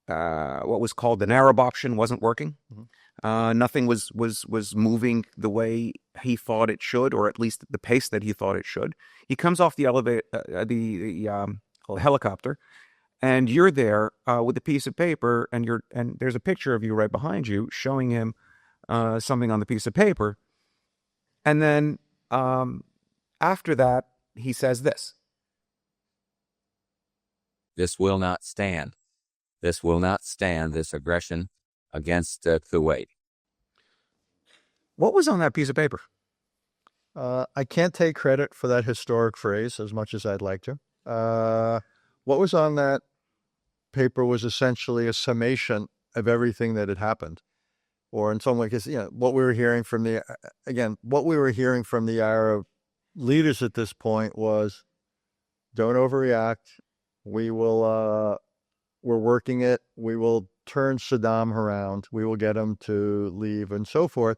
what was called the Narrab option wasn't working. Mm-hmm. Nothing was moving the way he thought it should, or at least the pace that he thought it should. He comes off the helicopter, and you're there with a piece of paper, and there's a picture of you right behind you, showing him something on the piece of paper, and then after that, he says this. This will not stand. This will not stand, this aggression against Kuwait. What was on that piece of paper? I can't take credit for that historic phrase as much as I'd like to. What was on that paper was essentially a summation of everything that had happened. Or in some ways, what we were hearing from the Arab leaders at this point was, don't overreact. We're working it. We will turn Saddam around. We will get him to leave and so forth.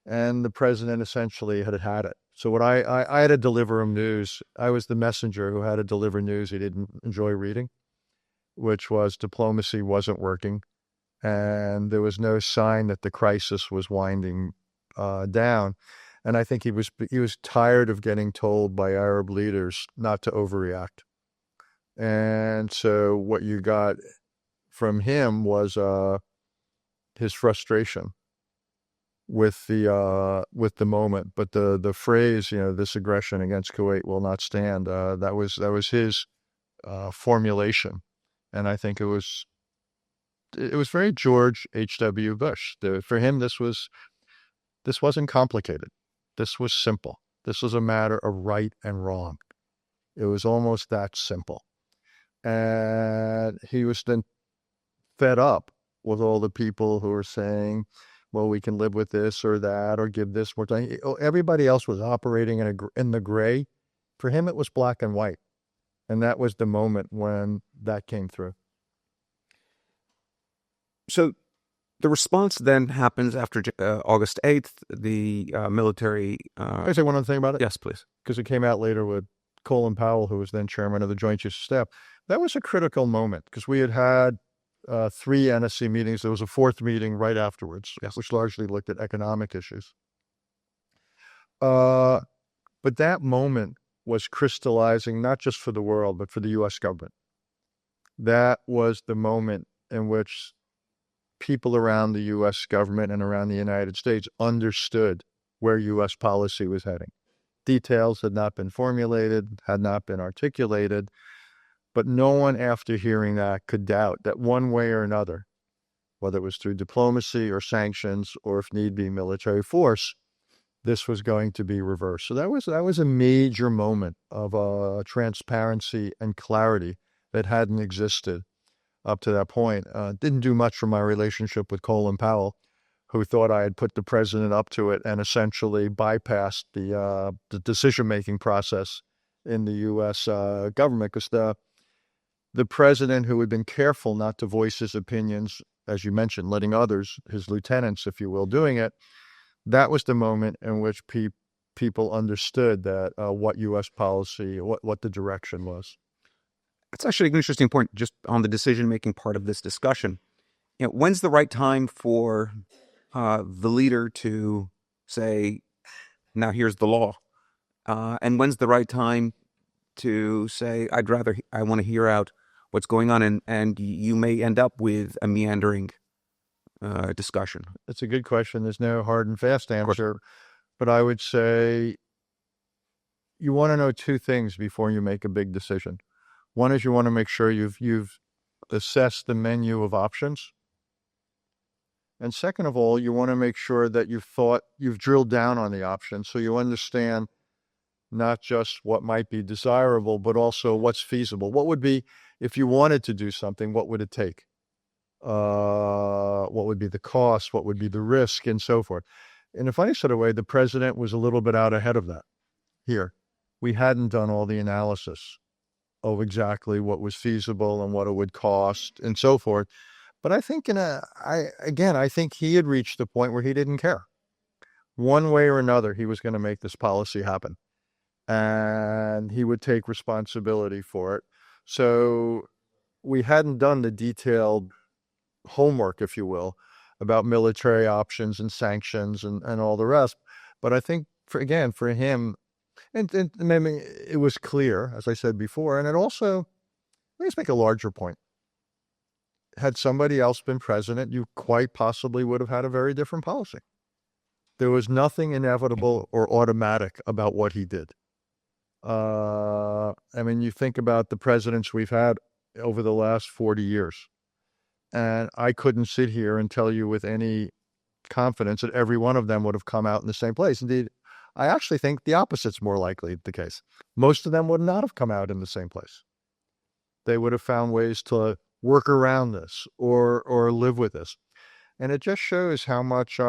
And the president essentially had it. So what I had to deliver him news. I was the messenger who had to deliver news he didn't enjoy reading, which was diplomacy wasn't working. And there was no sign that the crisis was winding down. And I think he was tired of getting told by Arab leaders not to overreact. And so what you got from him was his frustration with the moment. But the phrase, this aggression against Kuwait will not stand. That was his formulation, and I think it was very George H.W. Bush. For him, this wasn't complicated. This was simple. This was a matter of right and wrong. It was almost that simple. And he was then fed up with all the people who were saying, well, we can live with this or that or give this more time. Everybody else was operating in the gray. For him, it was black and white. And that was the moment when that came through. So the response then happens after August 8th, the military... Can I say one other thing about it? Yes, please. Because it came out later with Colin Powell, who was then chairman of the Joint Chiefs of Staff. That was a critical moment because we had 3 NSC meetings. There was a 4th meeting right afterwards, yes, which largely looked at economic issues. But that moment was crystallizing, not just for the world, but for the U.S. government. That was the moment in which people around the U.S. government and around the United States understood where U.S. policy was heading. Details had not been formulated, had not been articulated, but no one after hearing that could doubt that one way or another, whether it was through diplomacy or sanctions or if need be military force, this was going to be reversed. So that was a major moment of transparency and clarity that hadn't existed up to that point. Didn't do much for my relationship with Colin Powell, who thought I had put the president up to it and essentially bypassed the decision-making process in the U.S. government, because the president, who had been careful not to voice his opinions, as you mentioned, letting others, his lieutenants, if you will, doing it, that was the moment in which people understood that what U.S. policy, what the direction was. It's actually an interesting point just on the decision-making part of this discussion. When's the right time for the leader to say, now here's the law? And when's the right time to say, I want to hear out what's going on, and you may end up with a meandering discussion? It's a good question. There's no hard and fast answer, but I would say you want to know 2 things before you make a big decision. One is you want to make sure you've assessed the menu of options. And second of all, you want to make sure that you've drilled down on the options so you understand not just what might be desirable, but also what's feasible. What would be, if you wanted to do something, what would it take? What would be the cost? What would be the risk, and so forth? In a funny sort of way, the president was a little bit out ahead of that here. We hadn't done all the analysis of exactly what was feasible and what it would cost and so forth. But I think I think he had reached the point where he didn't care. One way or another, he was going to make this policy happen, and he would take responsibility for it. So we hadn't done the detailed homework, if you will, about military options and sanctions and all the rest. But I think, for him, and maybe it was clear, as I said before, and it also, let me just make a larger point. Had somebody else been president, you quite possibly would have had a very different policy. There was nothing inevitable or automatic about what he did. I mean, you think about the presidents we've had over the last 40 years, and I couldn't sit here and tell you with any confidence that every one of them would have come out in the same place. Indeed, I actually think the opposite's more likely the case. Most of them would not have come out in the same place. They would have found ways to work around this or live with this. And it just shows how much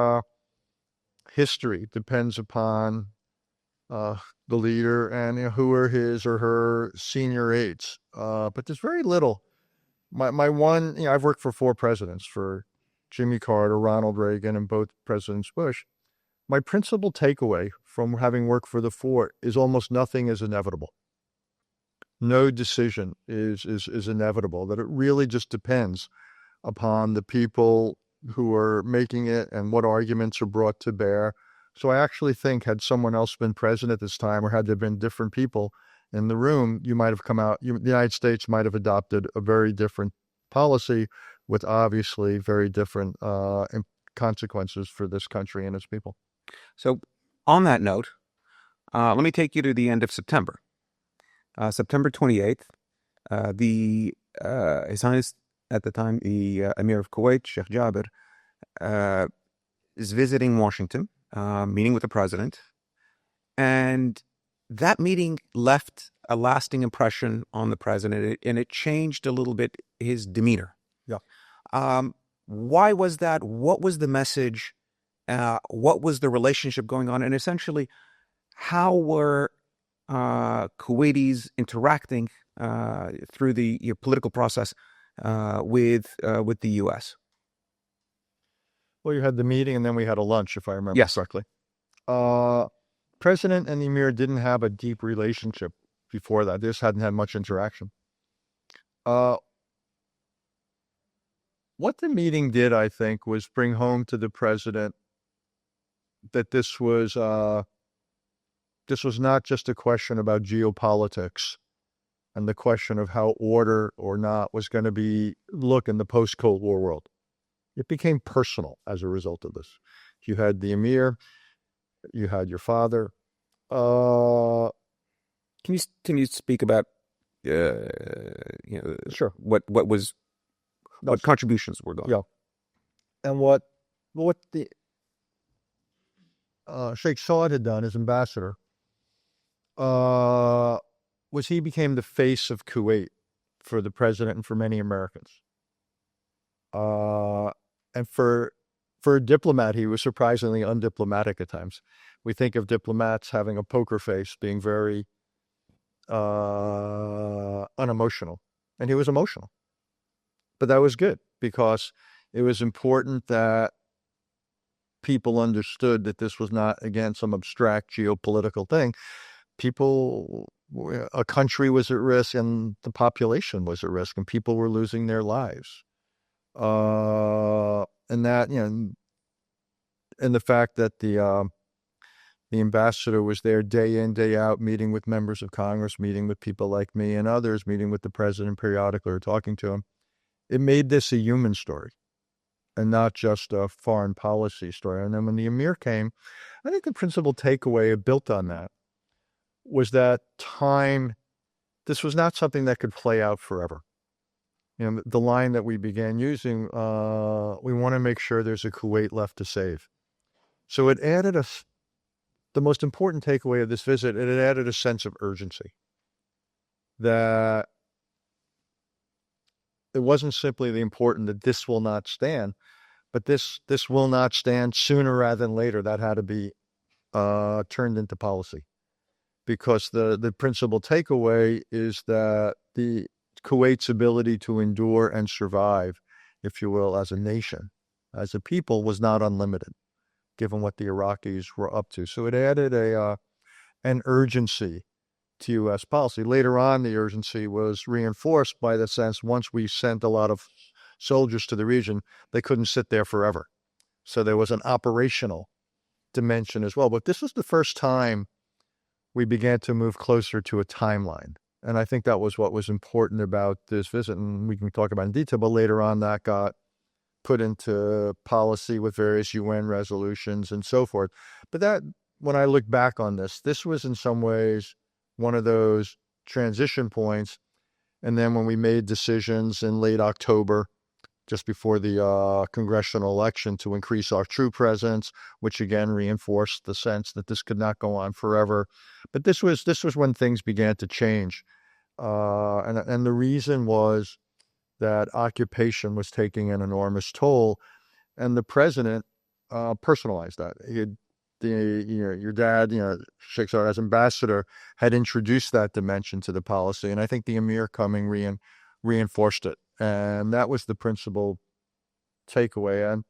history depends upon the leader and who are his or her senior aides. But there's very little. My one, I've worked for 4 presidents, for Jimmy Carter, Ronald Reagan, and both Presidents Bush. My principal takeaway from having worked for the 4 is almost nothing is inevitable. No decision is inevitable, that it really just depends upon the people who are making it and what arguments are brought to bear. So I actually think, had someone else been president at this time, or had there been different people in the room, you might have come out, the United States might have adopted a very different policy with obviously very different consequences for this country and its people. So on that note, let me take you to the end of September. September 28th, His Highness at the time, the Emir of Kuwait, Sheikh Jabir, is visiting Washington, meeting with the president. And that meeting left a lasting impression on the president, and it changed a little bit his demeanor. Yeah. Why was that? What was the message? What was the relationship going on? And essentially, how were Kuwaitis interacting through the political process with the U.S.? Well, you had the meeting, and then we had a lunch, if I remember Yes. correctly. President and the Emir didn't have a deep relationship before that. They just hadn't had much interaction. What the meeting did, I think, was bring home to the president that this was not just a question about geopolitics and the question of how order or not was going to look in the post-Cold War world. It became personal as a result of this. You had the Emir, you had your father. Can you speak about Sure. what contributions were going? Yeah. And what the Sheikh Saud had done as ambassador was he became the face of Kuwait for the president and for many Americans. And for a diplomat, he was surprisingly undiplomatic at times. We think of diplomats having a poker face, being very unemotional, and he was emotional. But that was good, because it was important that people understood that this was not, again, some abstract geopolitical thing. A country was at risk, and the population was at risk, and people were losing their lives. And that, and the fact that the ambassador was there day in, day out, meeting with members of Congress, meeting with people like me and others, meeting with the president periodically or talking to him. It made this a human story and not just a foreign policy story. And then when the Emir came, I think the principal takeaway built on that was that this was not something that could play out forever. The line that we began using, we want to make sure there's a Kuwait left to save. So it added the most important takeaway of this visit, it added a sense of urgency. That it wasn't simply the important that this will not stand, but this will not stand sooner rather than later. That had to be turned into policy. Because the principal takeaway is that the Kuwait's ability to endure and survive, if you will, as a nation, as a people, was not unlimited, given what the Iraqis were up to. So it added an urgency to U.S. policy. Later on, the urgency was reinforced by the sense once we sent a lot of soldiers to the region, they couldn't sit there forever. So there was an operational dimension as well. But this was the first time we began to move closer to a timeline. And I think that was what was important about this visit. And we can talk about in detail, but later on that got put into policy with various UN resolutions and so forth. But that, when I look back on this was in some ways one of those transition points. And then when we made decisions in late October, just before the congressional election, to increase our troop presence, which again reinforced the sense that this could not go on forever. But this was when things began to change. And the reason was that occupation was taking an enormous toll, and the president personalized that. Your dad, Sheikh Saud as ambassador, had introduced that dimension to the policy, and I think the Emir coming reinforced it, and that was the principal takeaway.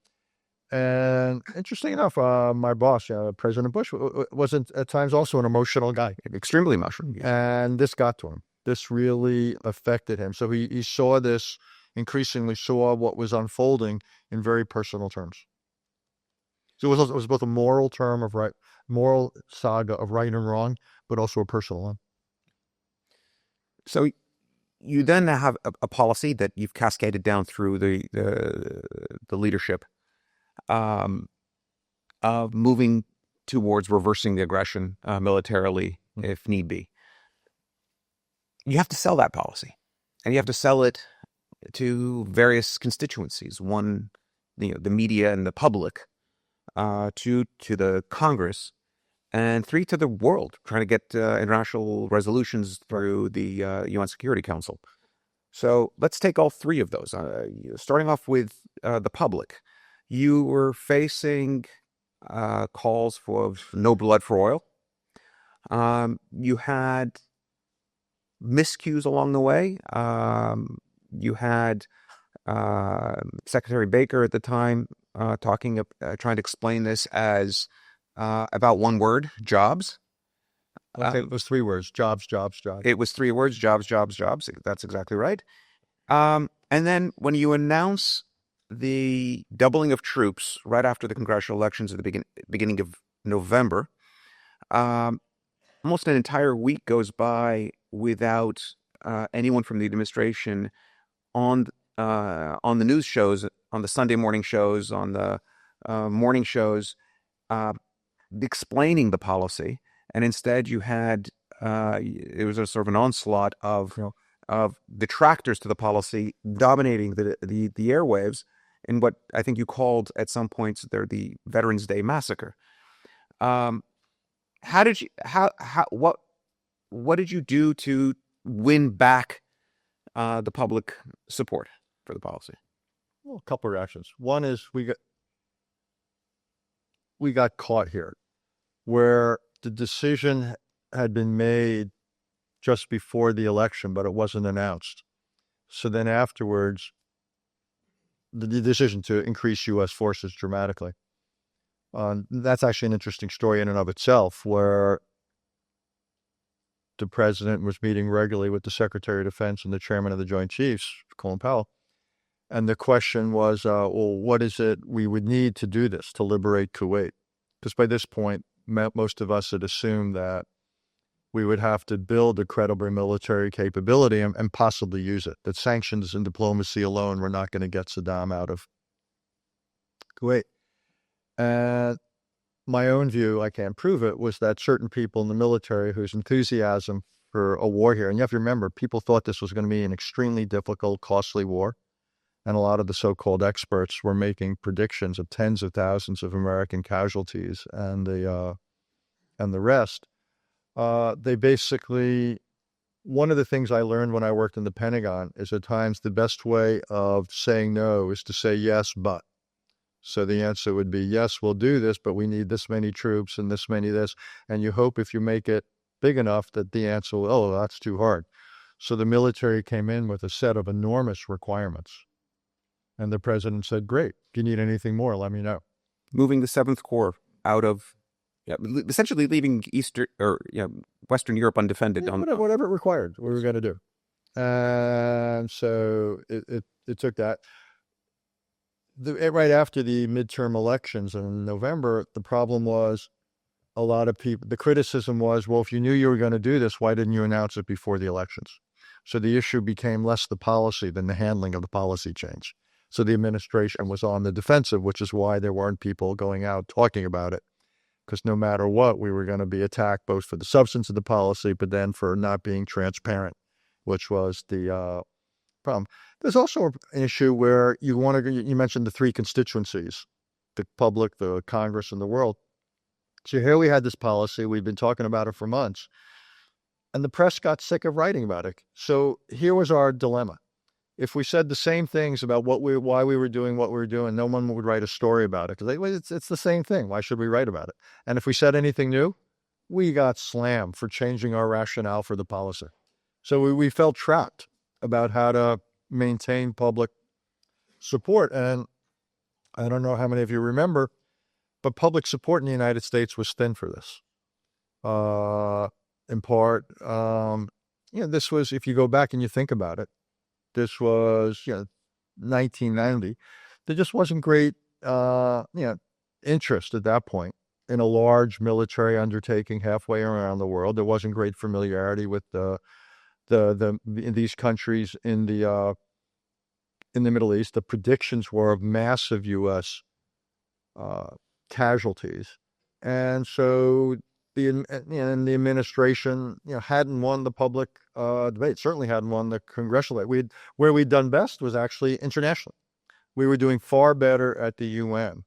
And interesting enough, my boss, President Bush, wasn't at times also an emotional guy, Extremely emotional. and this got to him. This really affected him. So he saw this, increasingly saw what was unfolding in very personal terms. So it was both a moral saga of right and wrong, but also a personal one. So you then have a policy that you've cascaded down through the leadership of moving towards reversing the aggression militarily, if need be. You have to sell that policy, and you have to sell it to various constituencies. One, the media and the public. Two, to the Congress, and three, to the world, trying to get international resolutions through the UN Security Council. So let's take all three of those. Starting off with the public. You were facing calls for no blood for oil. You had miscues along the way. You had Secretary Baker at the time trying to explain this as about one word: jobs. It was 3 words: jobs, jobs, jobs. It was 3 words: jobs, jobs, jobs. That's exactly right. And then when you announce the doubling of troops right after the congressional elections at the beginning of November, almost an entire week goes by without anyone from the administration on the news shows, on the Sunday morning shows, on the morning shows, explaining the policy. And instead you had, it was a sort of an onslaught of detractors to the policy dominating the airwaves in what I think you called at some points the Veterans Day Massacre. What did you do to win back the public support for the policy? Well, a couple of reactions. One is we got caught here, where the decision had been made just before the election, but it wasn't announced. So then afterwards, the decision to increase U.S. forces dramatically. That's actually an interesting story in and of itself, where the president was meeting regularly with the Secretary of Defense and the chairman of the Joint Chiefs, Colin Powell. And the question was, well, what is it we would need to do this, to liberate Kuwait? Because by this point, most of us had assumed that we would have to build a credible military capability and possibly use it, that sanctions and diplomacy alone were not going to get Saddam out of Kuwait. And my own view, I can't prove it, was that certain people in the military whose enthusiasm for a war here, and you have to remember, people thought this was going to be an extremely difficult, costly war. And a lot of the so-called experts were making predictions of tens of thousands of American casualties and the rest. They basically, one of the things I learned when I worked in the Pentagon is at times the best way of saying no is to say yes, but. So the answer would be, yes, we'll do this, but we need this many troops and this many this. And you hope if you make it big enough that the answer will, oh, that's too hard. So the military came in with a set of enormous requirements. And the president said, great, if you need anything more, let me know. Moving the 7th Corps out of, essentially leaving Western Europe undefended. Whatever it required, we were going to do. And so it took that. right after the midterm elections in November, the problem was a lot of people, the criticism was, well, if you knew you were going to do this, why didn't you announce it before the elections? So the issue became less the policy than the handling of the policy change. So the administration was on the defensive, which is why there weren't people going out talking about it. Because no matter what, we were going to be attacked both for the substance of the policy, but then for not being transparent, which was the problem. There's also an issue where you mentioned the three constituencies, the public, the Congress, and the world. So here we had this policy. We've been talking about it for months. And the press got sick of writing about it. So here was our dilemma. If we said the same things about why we were doing what we were doing, no one would write a story about it because it's the same thing. Why should we write about it? And if we said anything new, we got slammed for changing our rationale for the policy. So we felt trapped about how to maintain public support. And I don't know how many of you remember, but public support in the United States was thin for this. In part, this was, if you go back and you think about it, this was, 1990. There just wasn't great, interest at that point in a large military undertaking halfway around the world. There wasn't great familiarity with these countries in the Middle East. The predictions were of massive U.S. Casualties, and so the administration, hadn't won the public debate. Certainly hadn't won the congressional debate. Where we'd done best was actually internationally. We were doing far better at the UN,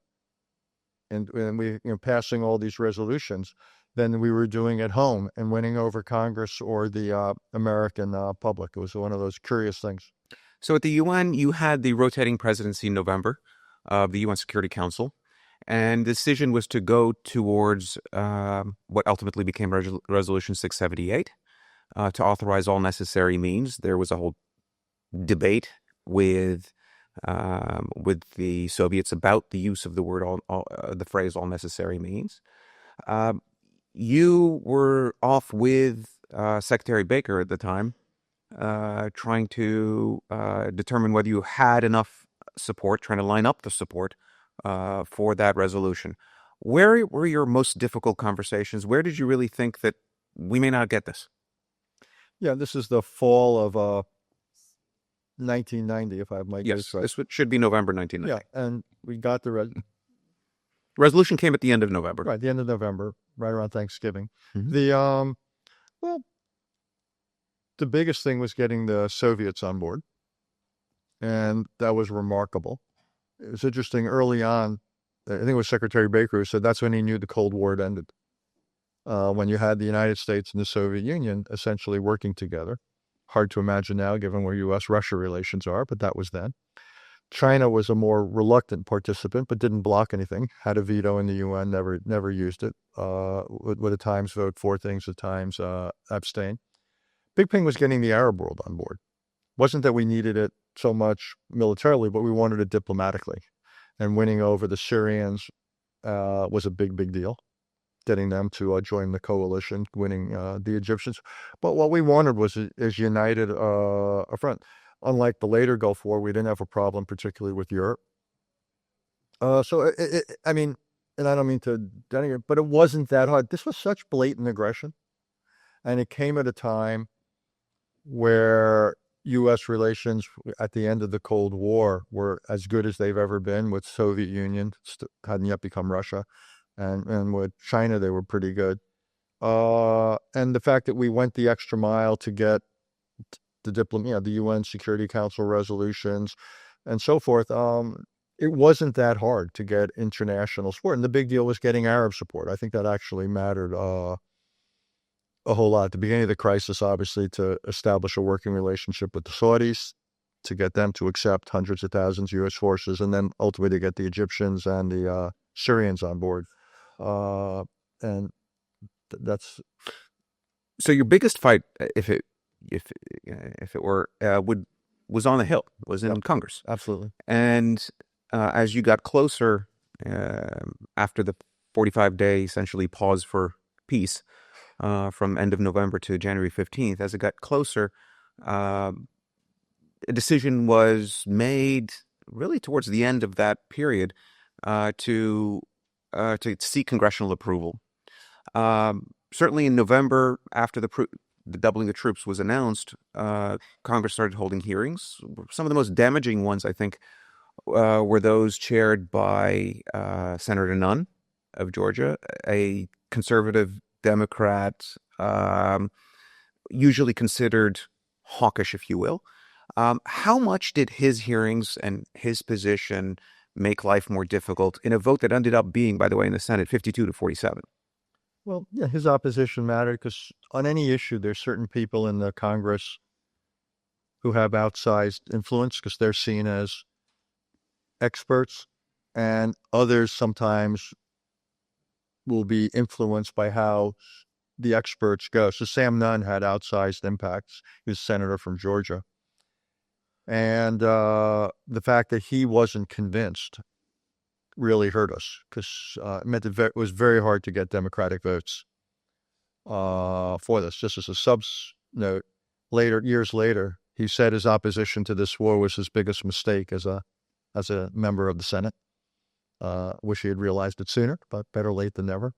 and we passing all these resolutions than we were doing at home and winning over Congress or the American public. It was one of those curious things. So at the UN, you had the rotating presidency in November of the UN Security Council. And the decision was to go towards what ultimately became Resolution 678 to authorize all necessary means. There was a whole debate with the Soviets about the use of the word, the phrase "all necessary means." You were off with Secretary Baker at the time, trying to determine whether you had enough support, trying to line up the support for that resolution. Where were your most difficult conversations? Where did you really think that we may not get this? Yeah, this is the fall of 1990, if I might guess right. This should be November 1990. Yeah, and we got the resolution came at the end of November. Right, the end of November, right around Thanksgiving. Mm-hmm. The biggest thing was getting the Soviets on board, and that was remarkable. It was interesting early on. I think it was Secretary Baker who said that's when he knew the Cold War had ended. When you had the United States and the Soviet Union essentially working together. Hard to imagine now, given where U.S.-Russia relations are, but that was then. China was a more reluctant participant, but didn't block anything. Had a veto in the UN, never used it. Would at times vote for things, at times abstain. Big thing was getting the Arab world on board. Wasn't that we needed it so much militarily, but we wanted it diplomatically. And winning over the Syrians was a big deal. Getting them to join the coalition, winning the Egyptians. But what we wanted was united a front. Unlike the later Gulf War, we didn't have a problem, particularly with Europe. And I don't mean to denigrate, but it wasn't that hard. This was such blatant aggression. And it came at a time where U.S. relations at the end of the Cold War were as good as they've ever been with Soviet Union, hadn't yet become Russia, and with China they were pretty good. And the fact that we went the extra mile to get the UN Security Council resolutions and so forth, it wasn't that hard to get international support. And the big deal was getting Arab support. I think that actually mattered a whole lot. At the beginning of the crisis, obviously, to establish a working relationship with the Saudis, to get them to accept hundreds of thousands of U.S. forces, and then ultimately to get the Egyptians and the Syrians on board. And that's... So your biggest fight, if it were, was on the Hill, was in Congress. Absolutely. And as you got closer, after the 45-day essentially pause for peace, from end of November to January 15th, as it got closer, a decision was made really towards the end of that period to seek congressional approval. Certainly in November, after the doubling of troops was announced, Congress started holding hearings. Some of the most damaging ones, I think, were those chaired by Senator Nunn of Georgia, a conservative Democrat, usually considered hawkish, if you will. How much did his hearings and his position make life more difficult in a vote that ended up being, by the way, in the Senate, 52-47? Well, yeah, his opposition mattered because on any issue, there's certain people in the Congress who have outsized influence because they're seen as experts, and others sometimes will be influenced by how the experts go. So Sam Nunn had outsized impacts. He was a senator from Georgia. And the fact that he wasn't convinced really hurt us because it meant that it was very hard to get Democratic votes for this. Just as a sub-note, years later, he said his opposition to this war was his biggest mistake as a member of the Senate. Wish he had realized it sooner, but better late than never.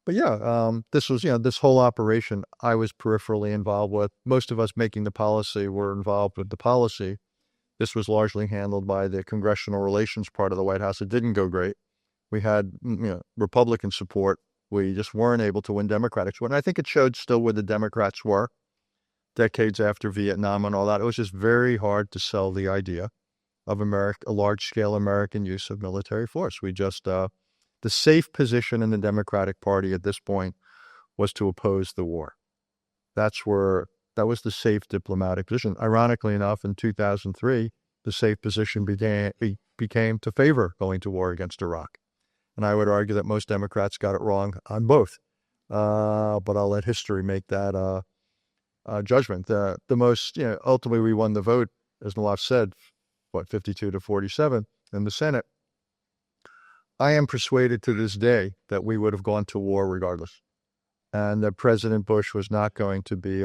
But yeah, this was, this whole operation I was peripherally involved with. Most of us making the policy were involved with the policy. This was largely handled by the Congressional Relations part of the White House. It didn't go great. We had Republican support. We just weren't able to win Democratic support. And I think it showed still where the Democrats were decades after Vietnam and all that. It was just very hard to sell the idea of a large-scale American use of military force. We just, the safe position in the Democratic Party at this point was to oppose the war. That was the safe diplomatic position. Ironically enough, in 2003, the safe position became to favor going to war against Iraq. And I would argue that most Democrats got it wrong on both. But I'll let history make that judgment. Ultimately we won the vote, as Nawaf said, 52-47 in the Senate. I am persuaded to this day that we would have gone to war regardless. And that President Bush was not going to be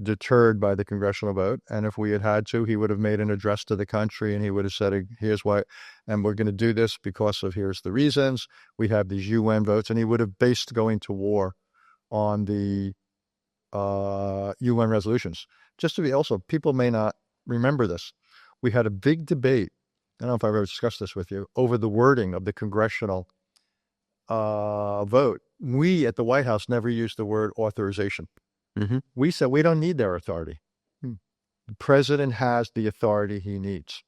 deterred by the congressional vote. And if we had had to, he would have made an address to the country and he would have said, here's why, and we're going to do this because of here's the reasons. We have these UN votes. And he would have based going to war on the UN resolutions. Just to be also, people may not remember this. We had a big debate, I don't know if I've ever discussed this with you, over the wording of the congressional vote. We at the White House never used the word authorization. Mm-hmm. We said we don't need their authority. The president has the authority he needs,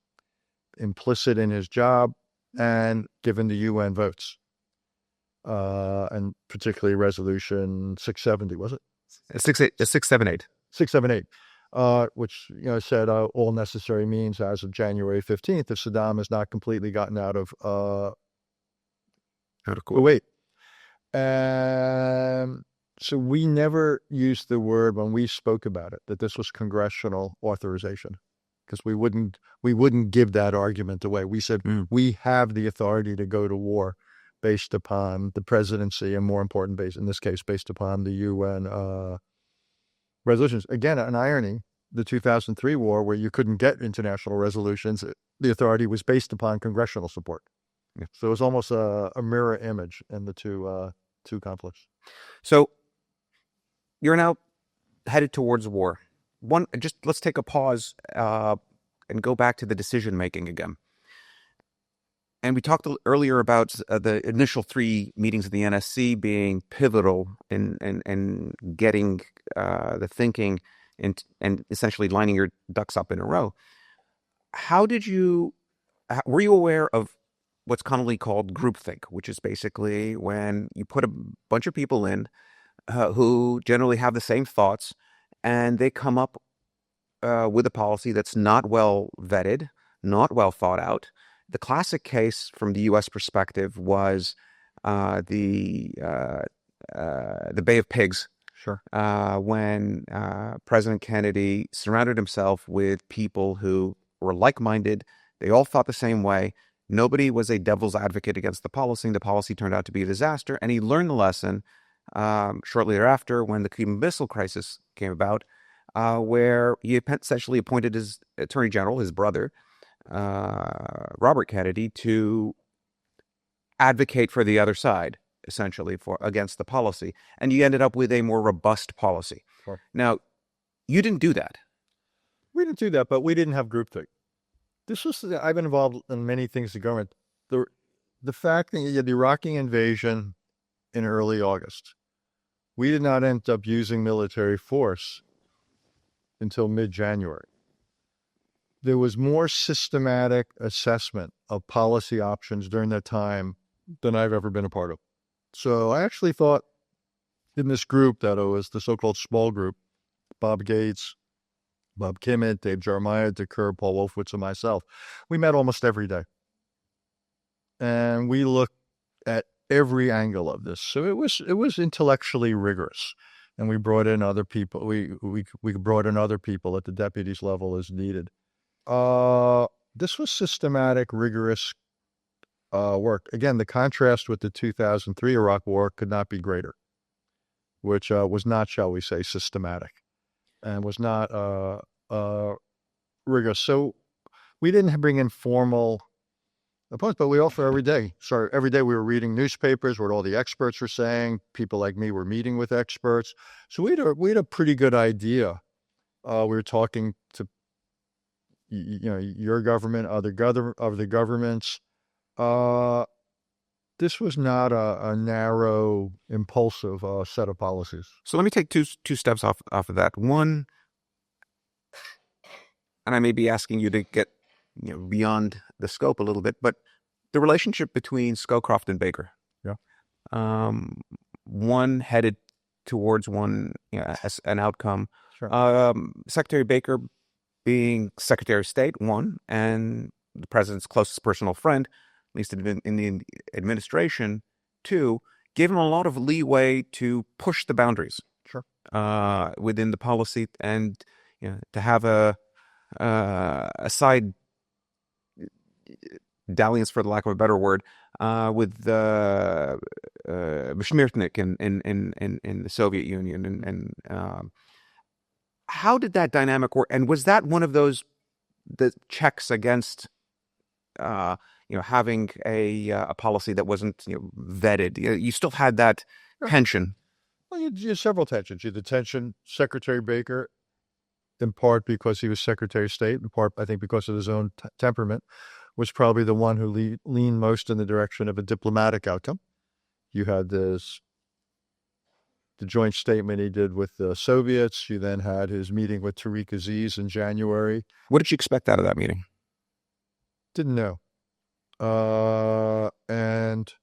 implicit in his job and given the UN votes, and particularly Resolution 670, was it? 678. 678. Which said all necessary means as of January 15th if Saddam has not completely gotten out of Kuwait. So we never used the word when we spoke about it that this was congressional authorization because we wouldn't give that argument away. We said we have the authority to go to war based upon the presidency and more important in this case based upon the UN resolutions. Again, an irony, the 2003 war where you couldn't get international resolutions, the authority was based upon congressional support. Yeah. So it was almost a mirror image in the two conflicts. So you're now headed towards war. Let's take a pause and go back to the decision making again. And we talked earlier about the initial 3 meetings of the NSC being pivotal in getting the thinking and essentially lining your ducks up in a row. Were you aware of what's commonly called groupthink, which is basically when you put a bunch of people in who generally have the same thoughts and they come up with a policy that's not well vetted, not well thought out? The classic case from the U.S. perspective was the Bay of Pigs. Sure. When President Kennedy surrounded himself with people who were like-minded, they all thought the same way. Nobody was a devil's advocate against the policy. The policy turned out to be a disaster, and he learned the lesson shortly thereafter when the Cuban Missile Crisis came about. where he essentially appointed his attorney general, his brother, Robert Kennedy, to advocate for the other side, essentially, against the policy. And you ended up with a more robust policy. Sure. Now, you didn't do that. We didn't do that, but we didn't have groupthink. I've been involved in many things in government. The fact that you had the Iraqi invasion in early August, we did not end up using military force until mid-January. There was more systematic assessment of policy options during that time than I've ever been a part of. So I actually thought in this group that it was the so-called small group, Bob Gates, Bob Kimmett, Dave Jeremiah, Decker, Paul Wolfowitz, and myself, we met almost every day. And we looked at every angle of this. So it was intellectually rigorous. And we brought in other people. We brought in other people at the deputies level as needed. This was systematic, rigorous work. Again, the contrast with the 2003 Iraq War could not be greater, which was not, shall we say, systematic and was not rigorous. So we didn't bring in formal opponents, but we also every day we were reading newspapers, what all the experts were saying. People like me were meeting with experts. So we had a pretty good idea. We were talking to your government, other governments. This was not a narrow, impulsive set of policies. So let me take two steps off of that. One, and I may be asking you to get beyond the scope a little bit, but the relationship between Scowcroft and Baker. Yeah. One headed towards one as an outcome. Sure. Secretary Baker being Secretary of State, one, and the president's closest personal friend, at least in the administration, two, gave him a lot of leeway to push the boundaries. Sure. Within the policy, and to have a side dalliance, for the lack of a better word, with Beschmiertnik in the Soviet Union, and how did that dynamic work? And was that one of the checks against having a policy that wasn't vetted? You still had that tension. Well, you had several tensions. You had the tension, Secretary Baker, in part because he was Secretary of State, in part, I think, because of his own temperament, was probably the one who leaned most in the direction of a diplomatic outcome. You had the joint statement he did with the Soviets. You then had his meeting with Tariq Aziz in January. What did you expect out of that meeting? Didn't know. And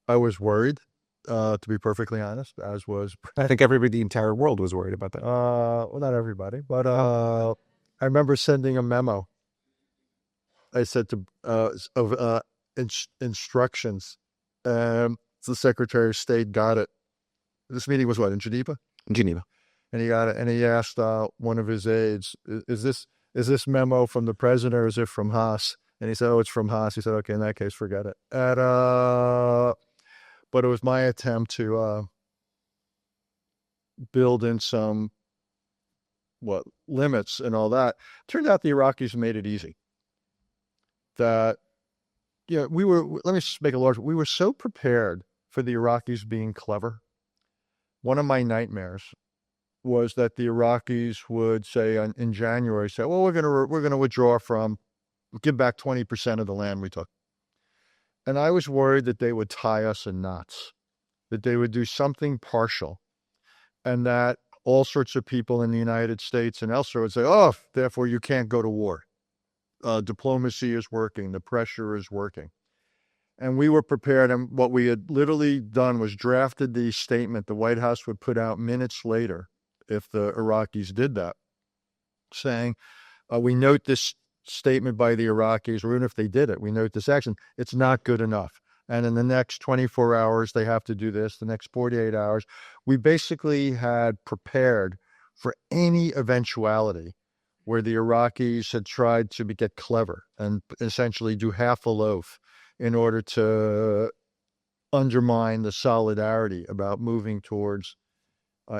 I was worried, to be perfectly honest, as was... I think the entire world was worried about that. Well, not everybody, but I remember sending a memo. I said of instructions. The Secretary of State got it. This meeting was what, in Geneva? In Geneva. And he got it, and he asked one of his aides, is this memo from the president or is it from Haass? And he said, oh, it's from Haass. He said, okay, in that case, forget it. But it was my attempt to build in some limits and all that. Turned out the Iraqis made it easy. That let me just make it large. We were so prepared for the Iraqis being clever. One of my nightmares was that the Iraqis would say in January, well, we're going to withdraw give back 20% of the land we took. And I was worried that they would tie us in knots, that they would do something partial, and that all sorts of people in the United States and elsewhere would say, oh, therefore you can't go to war. Diplomacy is working. The pressure is working. And we were prepared. And what we had literally done was drafted the statement the White House would put out minutes later if the Iraqis did that, saying, we note this statement by the Iraqis, or even if they did it, we note this action. It's not good enough. And in the next 24 hours, they have to do this. The next 48 hours. We basically had prepared for any eventuality where the Iraqis had tried to get clever and essentially do half a loaf in order to undermine the solidarity about moving towards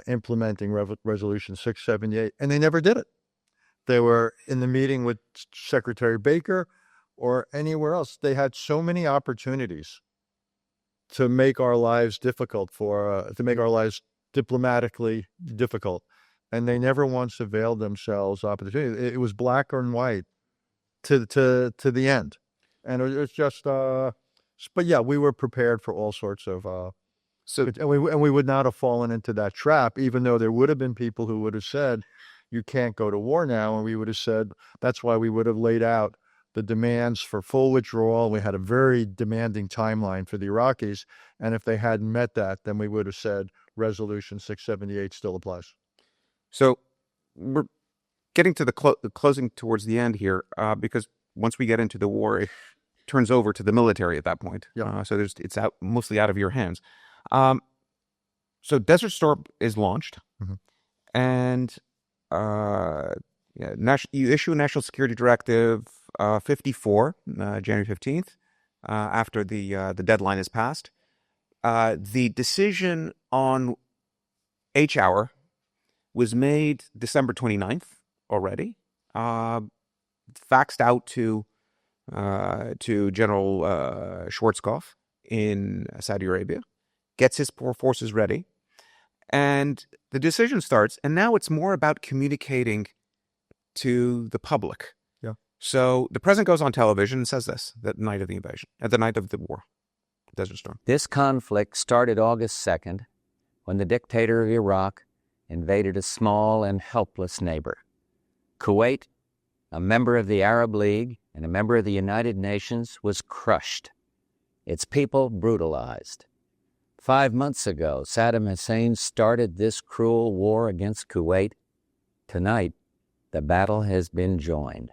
implementing Resolution 678, and they never did it. They were in the meeting with Secretary Baker or anywhere else. They had so many opportunities to make our lives difficult to make our lives diplomatically difficult. And they never once availed themselves opportunity. It was black and white to the end. And it was just, but yeah, we were prepared for all sorts of, and we would not have fallen into that trap, even though there would have been people who would have said, you can't go to war now. And we would have said, that's why we would have laid out the demands for full withdrawal. We had a very demanding timeline for the Iraqis. And if they hadn't met that, then we would have said Resolution 678 still applies. So we're getting to the closing towards the end here, because once we get into the war, it turns over to the military at that point. Yeah. So it's mostly out of your hands. So Desert Storm is launched, and you issue a National Security Directive 54, January 15th, after the deadline is passed. The decision on H-hour was made December 29th already, faxed out to General Schwarzkopf in Saudi Arabia, gets his forces ready, and the decision starts. And now it's more about communicating to the public. Yeah. So the president goes on television and says this that night of the invasion, at the night of the war, Desert Storm. This conflict started August 2nd when the dictator of Iraq invaded a small and helpless neighbor. Kuwait, a member of the Arab League and a member of the United Nations, was crushed, its people brutalized. 5 months ago, Saddam Hussein started this cruel war against Kuwait. Tonight, the battle has been joined.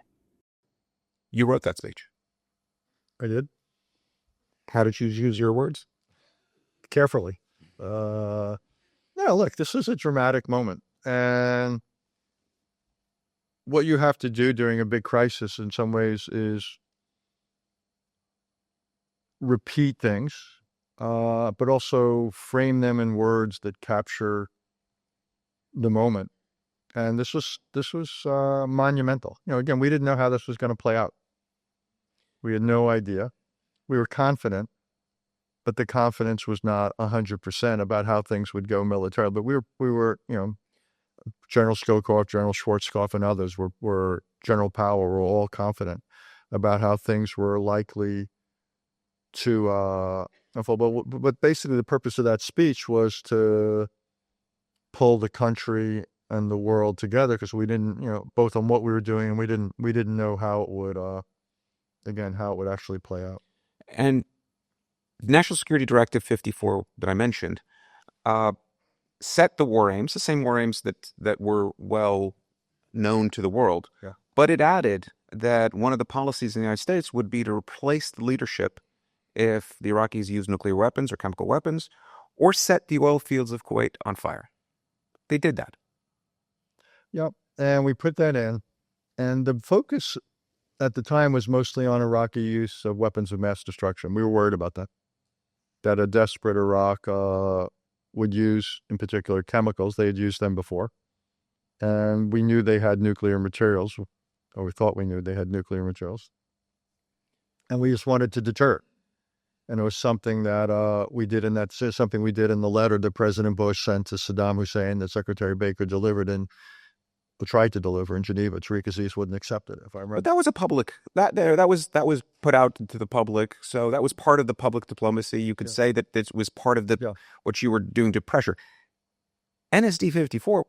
You wrote that speech. I did. How did you use your words? Carefully. Look, this is a dramatic moment. And what you have to do during a big crisis in some ways is repeat things, but also frame them in words that capture the moment. And this was monumental. Again, we didn't know how this was going to play out. We had no idea. We were confident, but the confidence was not 100% about how things would go militarily. But we were, General Skokov, General Schwarzkopf, and others were General Powell were all confident about how things were likely to unfold. But basically, the purpose of that speech was to pull the country and the world together, because we didn't, both on what we were doing, and we didn't know how it would, how it would actually play out. And National Security Directive 54 that I mentioned set the war aims, the same war aims that were well known to the world. Yeah. But it added that one of the policies in the United States would be to replace the leadership if the Iraqis use nuclear weapons or chemical weapons, or set the oil fields of Kuwait on fire. They did that. Yep. And we put that in. And the focus at the time was mostly on Iraqi use of weapons of mass destruction. We were worried about that a desperate Iraq would use, in particular, chemicals. They had used them before. And we knew they had nuclear materials, or we thought we knew they had nuclear materials. And we just wanted to deter it. And it was something that we did in the letter that President Bush sent to Saddam Hussein that Secretary Baker delivered and tried to deliver in Geneva. Tariq Aziz wouldn't accept it, if I remember. But that was a public that was put out to the public. So that was part of the public diplomacy. You could say that this was part of what you were doing to pressure. NSD 54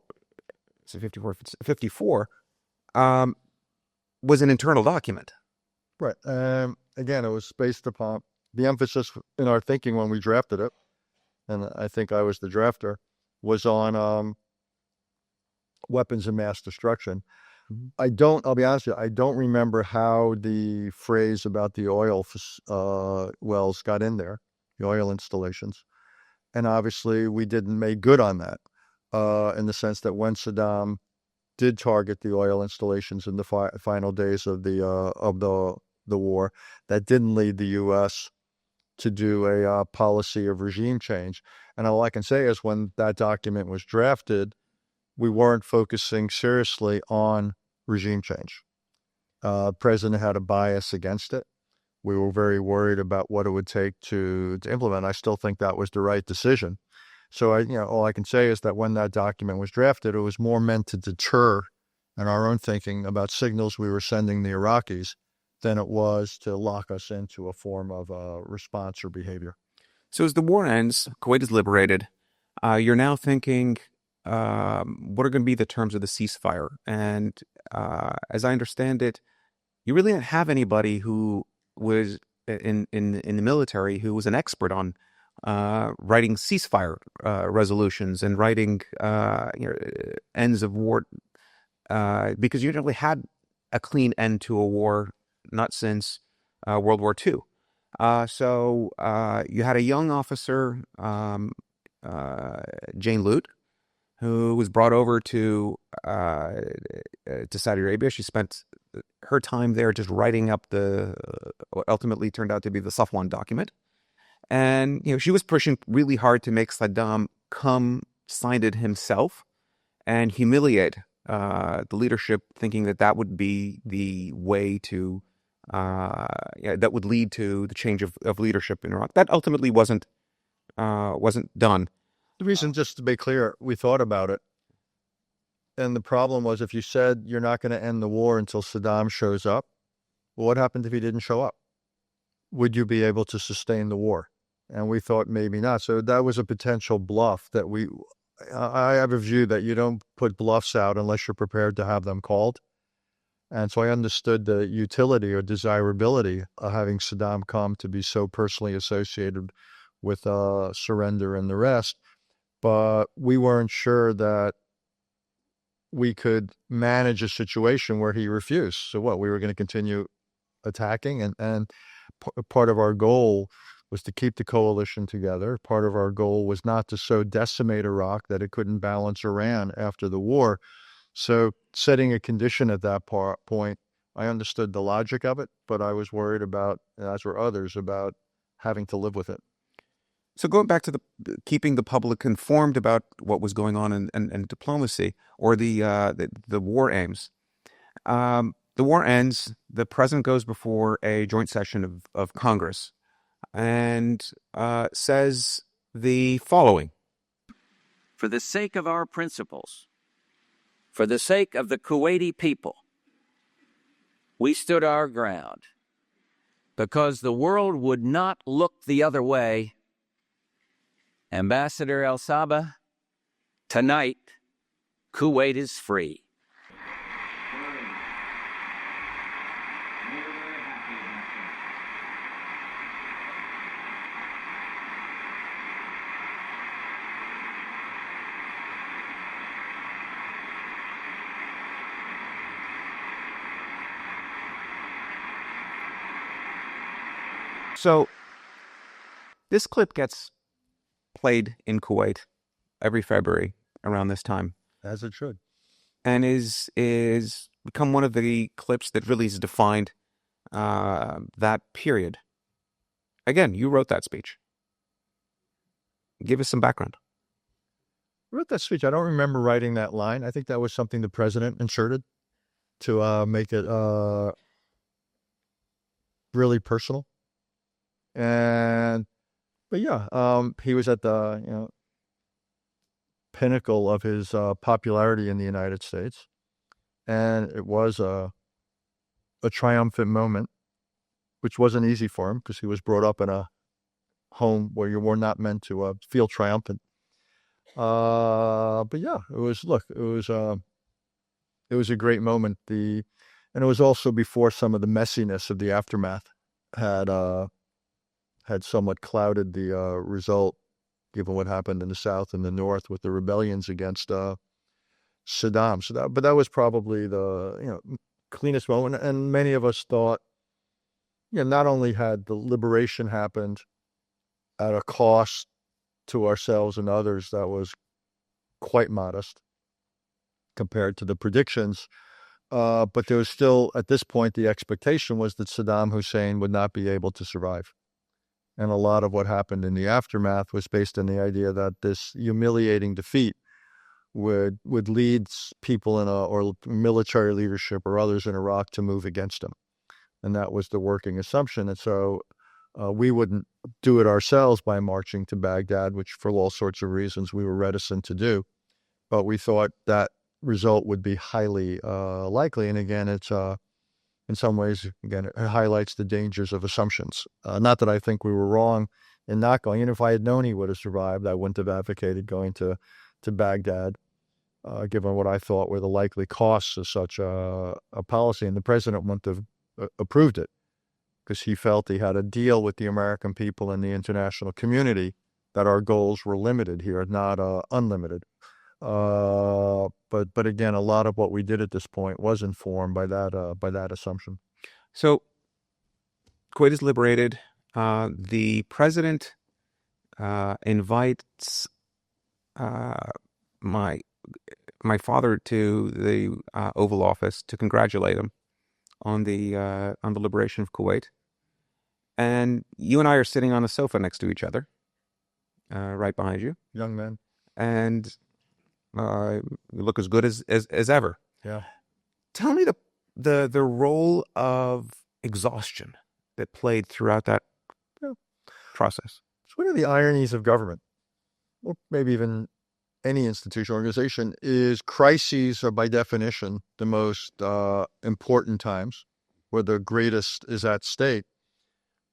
was an internal document. Right. Again, it was based upon the emphasis in our thinking when we drafted it, and I think I was the drafter, was on weapons of mass destruction. Mm-hmm. I'll be honest with you, I don't remember how the phrase about the oil wells got in there, the oil installations. And obviously we didn't make good on that, in the sense that when Saddam did target the oil installations in the final days of the war, that didn't lead the U.S. to do a policy of regime change. And all I can say is when that document was drafted, we weren't focusing seriously on regime change. The president had a bias against it. We were very worried about what it would take to implement. I still think that was the right decision. So all I can say is that when that document was drafted, it was more meant to deter in our own thinking about signals we were sending the Iraqis than it was to lock us into a form of response or behavior. So as the war ends, Kuwait is liberated. You're now thinking, what are going to be the terms of the ceasefire? And as I understand it, you really didn't have anybody who was in the military who was an expert on writing ceasefire resolutions and writing ends of war, because you really had a clean end to a war not since World War II. So you had a young officer, Jane Lute, who was brought over to Saudi Arabia. She spent her time there just writing up what ultimately turned out to be the Safwan document. And she was pushing really hard to make Saddam sign it himself and humiliate the leadership, thinking that would be the way to that would lead to the change of leadership in Iraq. That ultimately wasn't done. The reason, just to be clear, we thought about it. And the problem was, if you said you're not going to end the war until Saddam shows up, well, what happened if he didn't show up? Would you be able to sustain the war? And we thought maybe not. So that was a potential bluff that I have a view that you don't put bluffs out unless you're prepared to have them called. And so I understood the utility or desirability of having Saddam come to be so personally associated with surrender and the rest. But we weren't sure that we could manage a situation where he refused. So what, we were going to continue attacking? And part of our goal was to keep the coalition together. Part of our goal was not to so decimate Iraq that it couldn't balance Iran after the war. So setting a condition at that point, I understood the logic of it, but I was worried about, as were others, about having to live with it. So going back to keeping the public informed about what was going on in diplomacy or the war aims. The war ends. The president goes before a joint session of Congress and says the following: "For the sake of our principles, for the sake of the Kuwaiti people, we stood our ground because the world would not look the other way. Ambassador Al-Sabah, tonight, Kuwait is free." So this clip gets played in Kuwait every February around this time, As it should. and is become one of the clips that really has defined that period. Again, you wrote that speech. Give us some background. I wrote that speech. I don't remember writing that line. I think that was something the president inserted to make it really personal. But yeah, he was at the pinnacle of his popularity in the United States, and it was a triumphant moment, which wasn't easy for him because he was brought up in a home where you were not meant to feel triumphant. But yeah, it was a great moment. And it was also before some of the messiness of the aftermath had somewhat clouded the result, given what happened in the South and the North with the rebellions against Saddam. But that was probably the cleanest moment. And many of us thought, not only had the liberation happened at a cost to ourselves and others that was quite modest compared to the predictions, but there was still, at this point, the expectation was that Saddam Hussein would not be able to survive. And a lot of what happened in the aftermath was based on the idea that this humiliating defeat would lead people or military leadership or others in Iraq to move against him. And that was the working assumption. And so we wouldn't do it ourselves by marching to Baghdad, which for all sorts of reasons we were reticent to do. But we thought that result would be highly likely. And again, it's in some ways, again, it highlights the dangers of assumptions. Not that I think we were wrong in not going. And if I had known he would have survived, I wouldn't have advocated going to Baghdad, given what I thought were the likely costs of such a policy. And the president wouldn't have approved it because he felt he had a deal with the American people and the international community that our goals were limited here, not unlimited. But again, a lot of what we did at this point was informed by that assumption. So, Kuwait is liberated. The president invites my father to the Oval Office to congratulate him on the liberation of Kuwait. And you and I are sitting on a sofa next to each other, right behind you, Young men. and you look as good as ever. Yeah. Tell me the role of exhaustion that played throughout that process. It's one of the ironies of government, or maybe even any institution or organization, is crises are by definition the most important times where the greatest is at stake.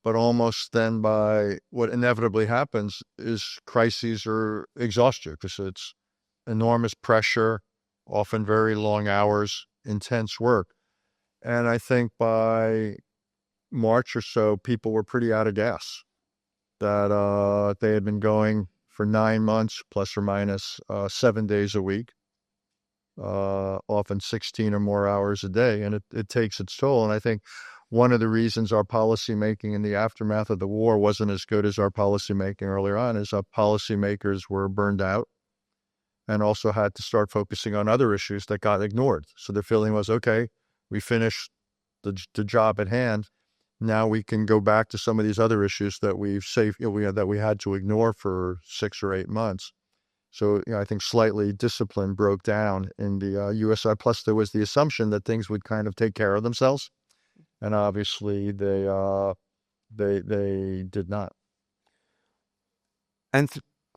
But almost then by what inevitably happens is crises are exhaust you because it's enormous pressure, often very long hours, intense work. And I think by March or so, people were pretty out of gas, that they had been going for 9 months, plus or minus 7 days a week, often 16 or more hours a day. And it takes its toll. And I think one of the reasons our policymaking in the aftermath of the war wasn't as good as our policymaking earlier on is our policymakers were burned out and also had to start focusing on other issues that got ignored. So the feeling was, okay, we finished the job at hand. Now we can go back to some of these other issues that that we had to ignore for 6 or 8 months. So I think slightly discipline broke down in the U.S. side. Plus, there was the assumption that things would kind of take care of themselves, and obviously they did not. And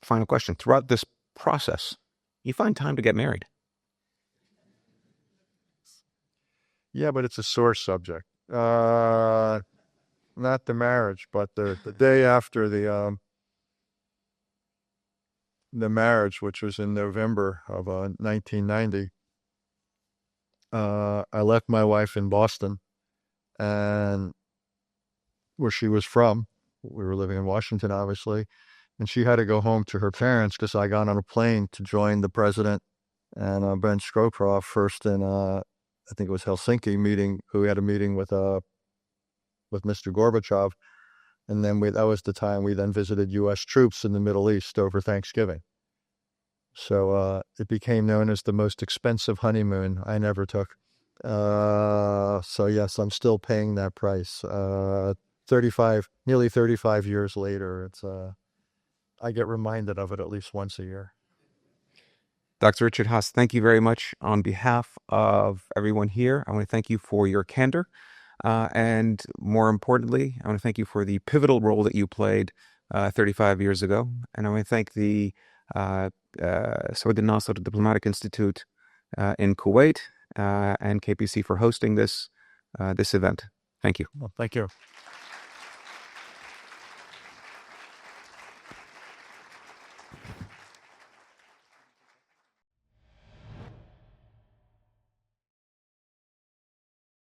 final question: throughout this process, you find time to get married? Yeah, but it's a sore subject. Not the marriage, but the day after the marriage, which was in November of 1990, I left my wife in Boston, and where she was from. We were living in Washington, obviously, and she had to go home to her parents because I got on a plane to join the president and Ben Scowcroft first in I think it was Helsinki meeting. We had a meeting with Mr. Gorbachev, and then that was the time we then visited U.S. troops in the Middle East over Thanksgiving. So it became known as the most expensive honeymoon I never took. So yes, I'm still paying that price. Nearly 35 years later, it's I get reminded of it at least once a year. Dr. Richard Haass, thank you very much on behalf of everyone here. I want to thank you for your candor. And more importantly, I want to thank you for the pivotal role that you played 35 years ago. And I want to thank the Saud Nasser Diplomatic Institute in Kuwait and KPC for hosting this event. Thank you. Well, thank you.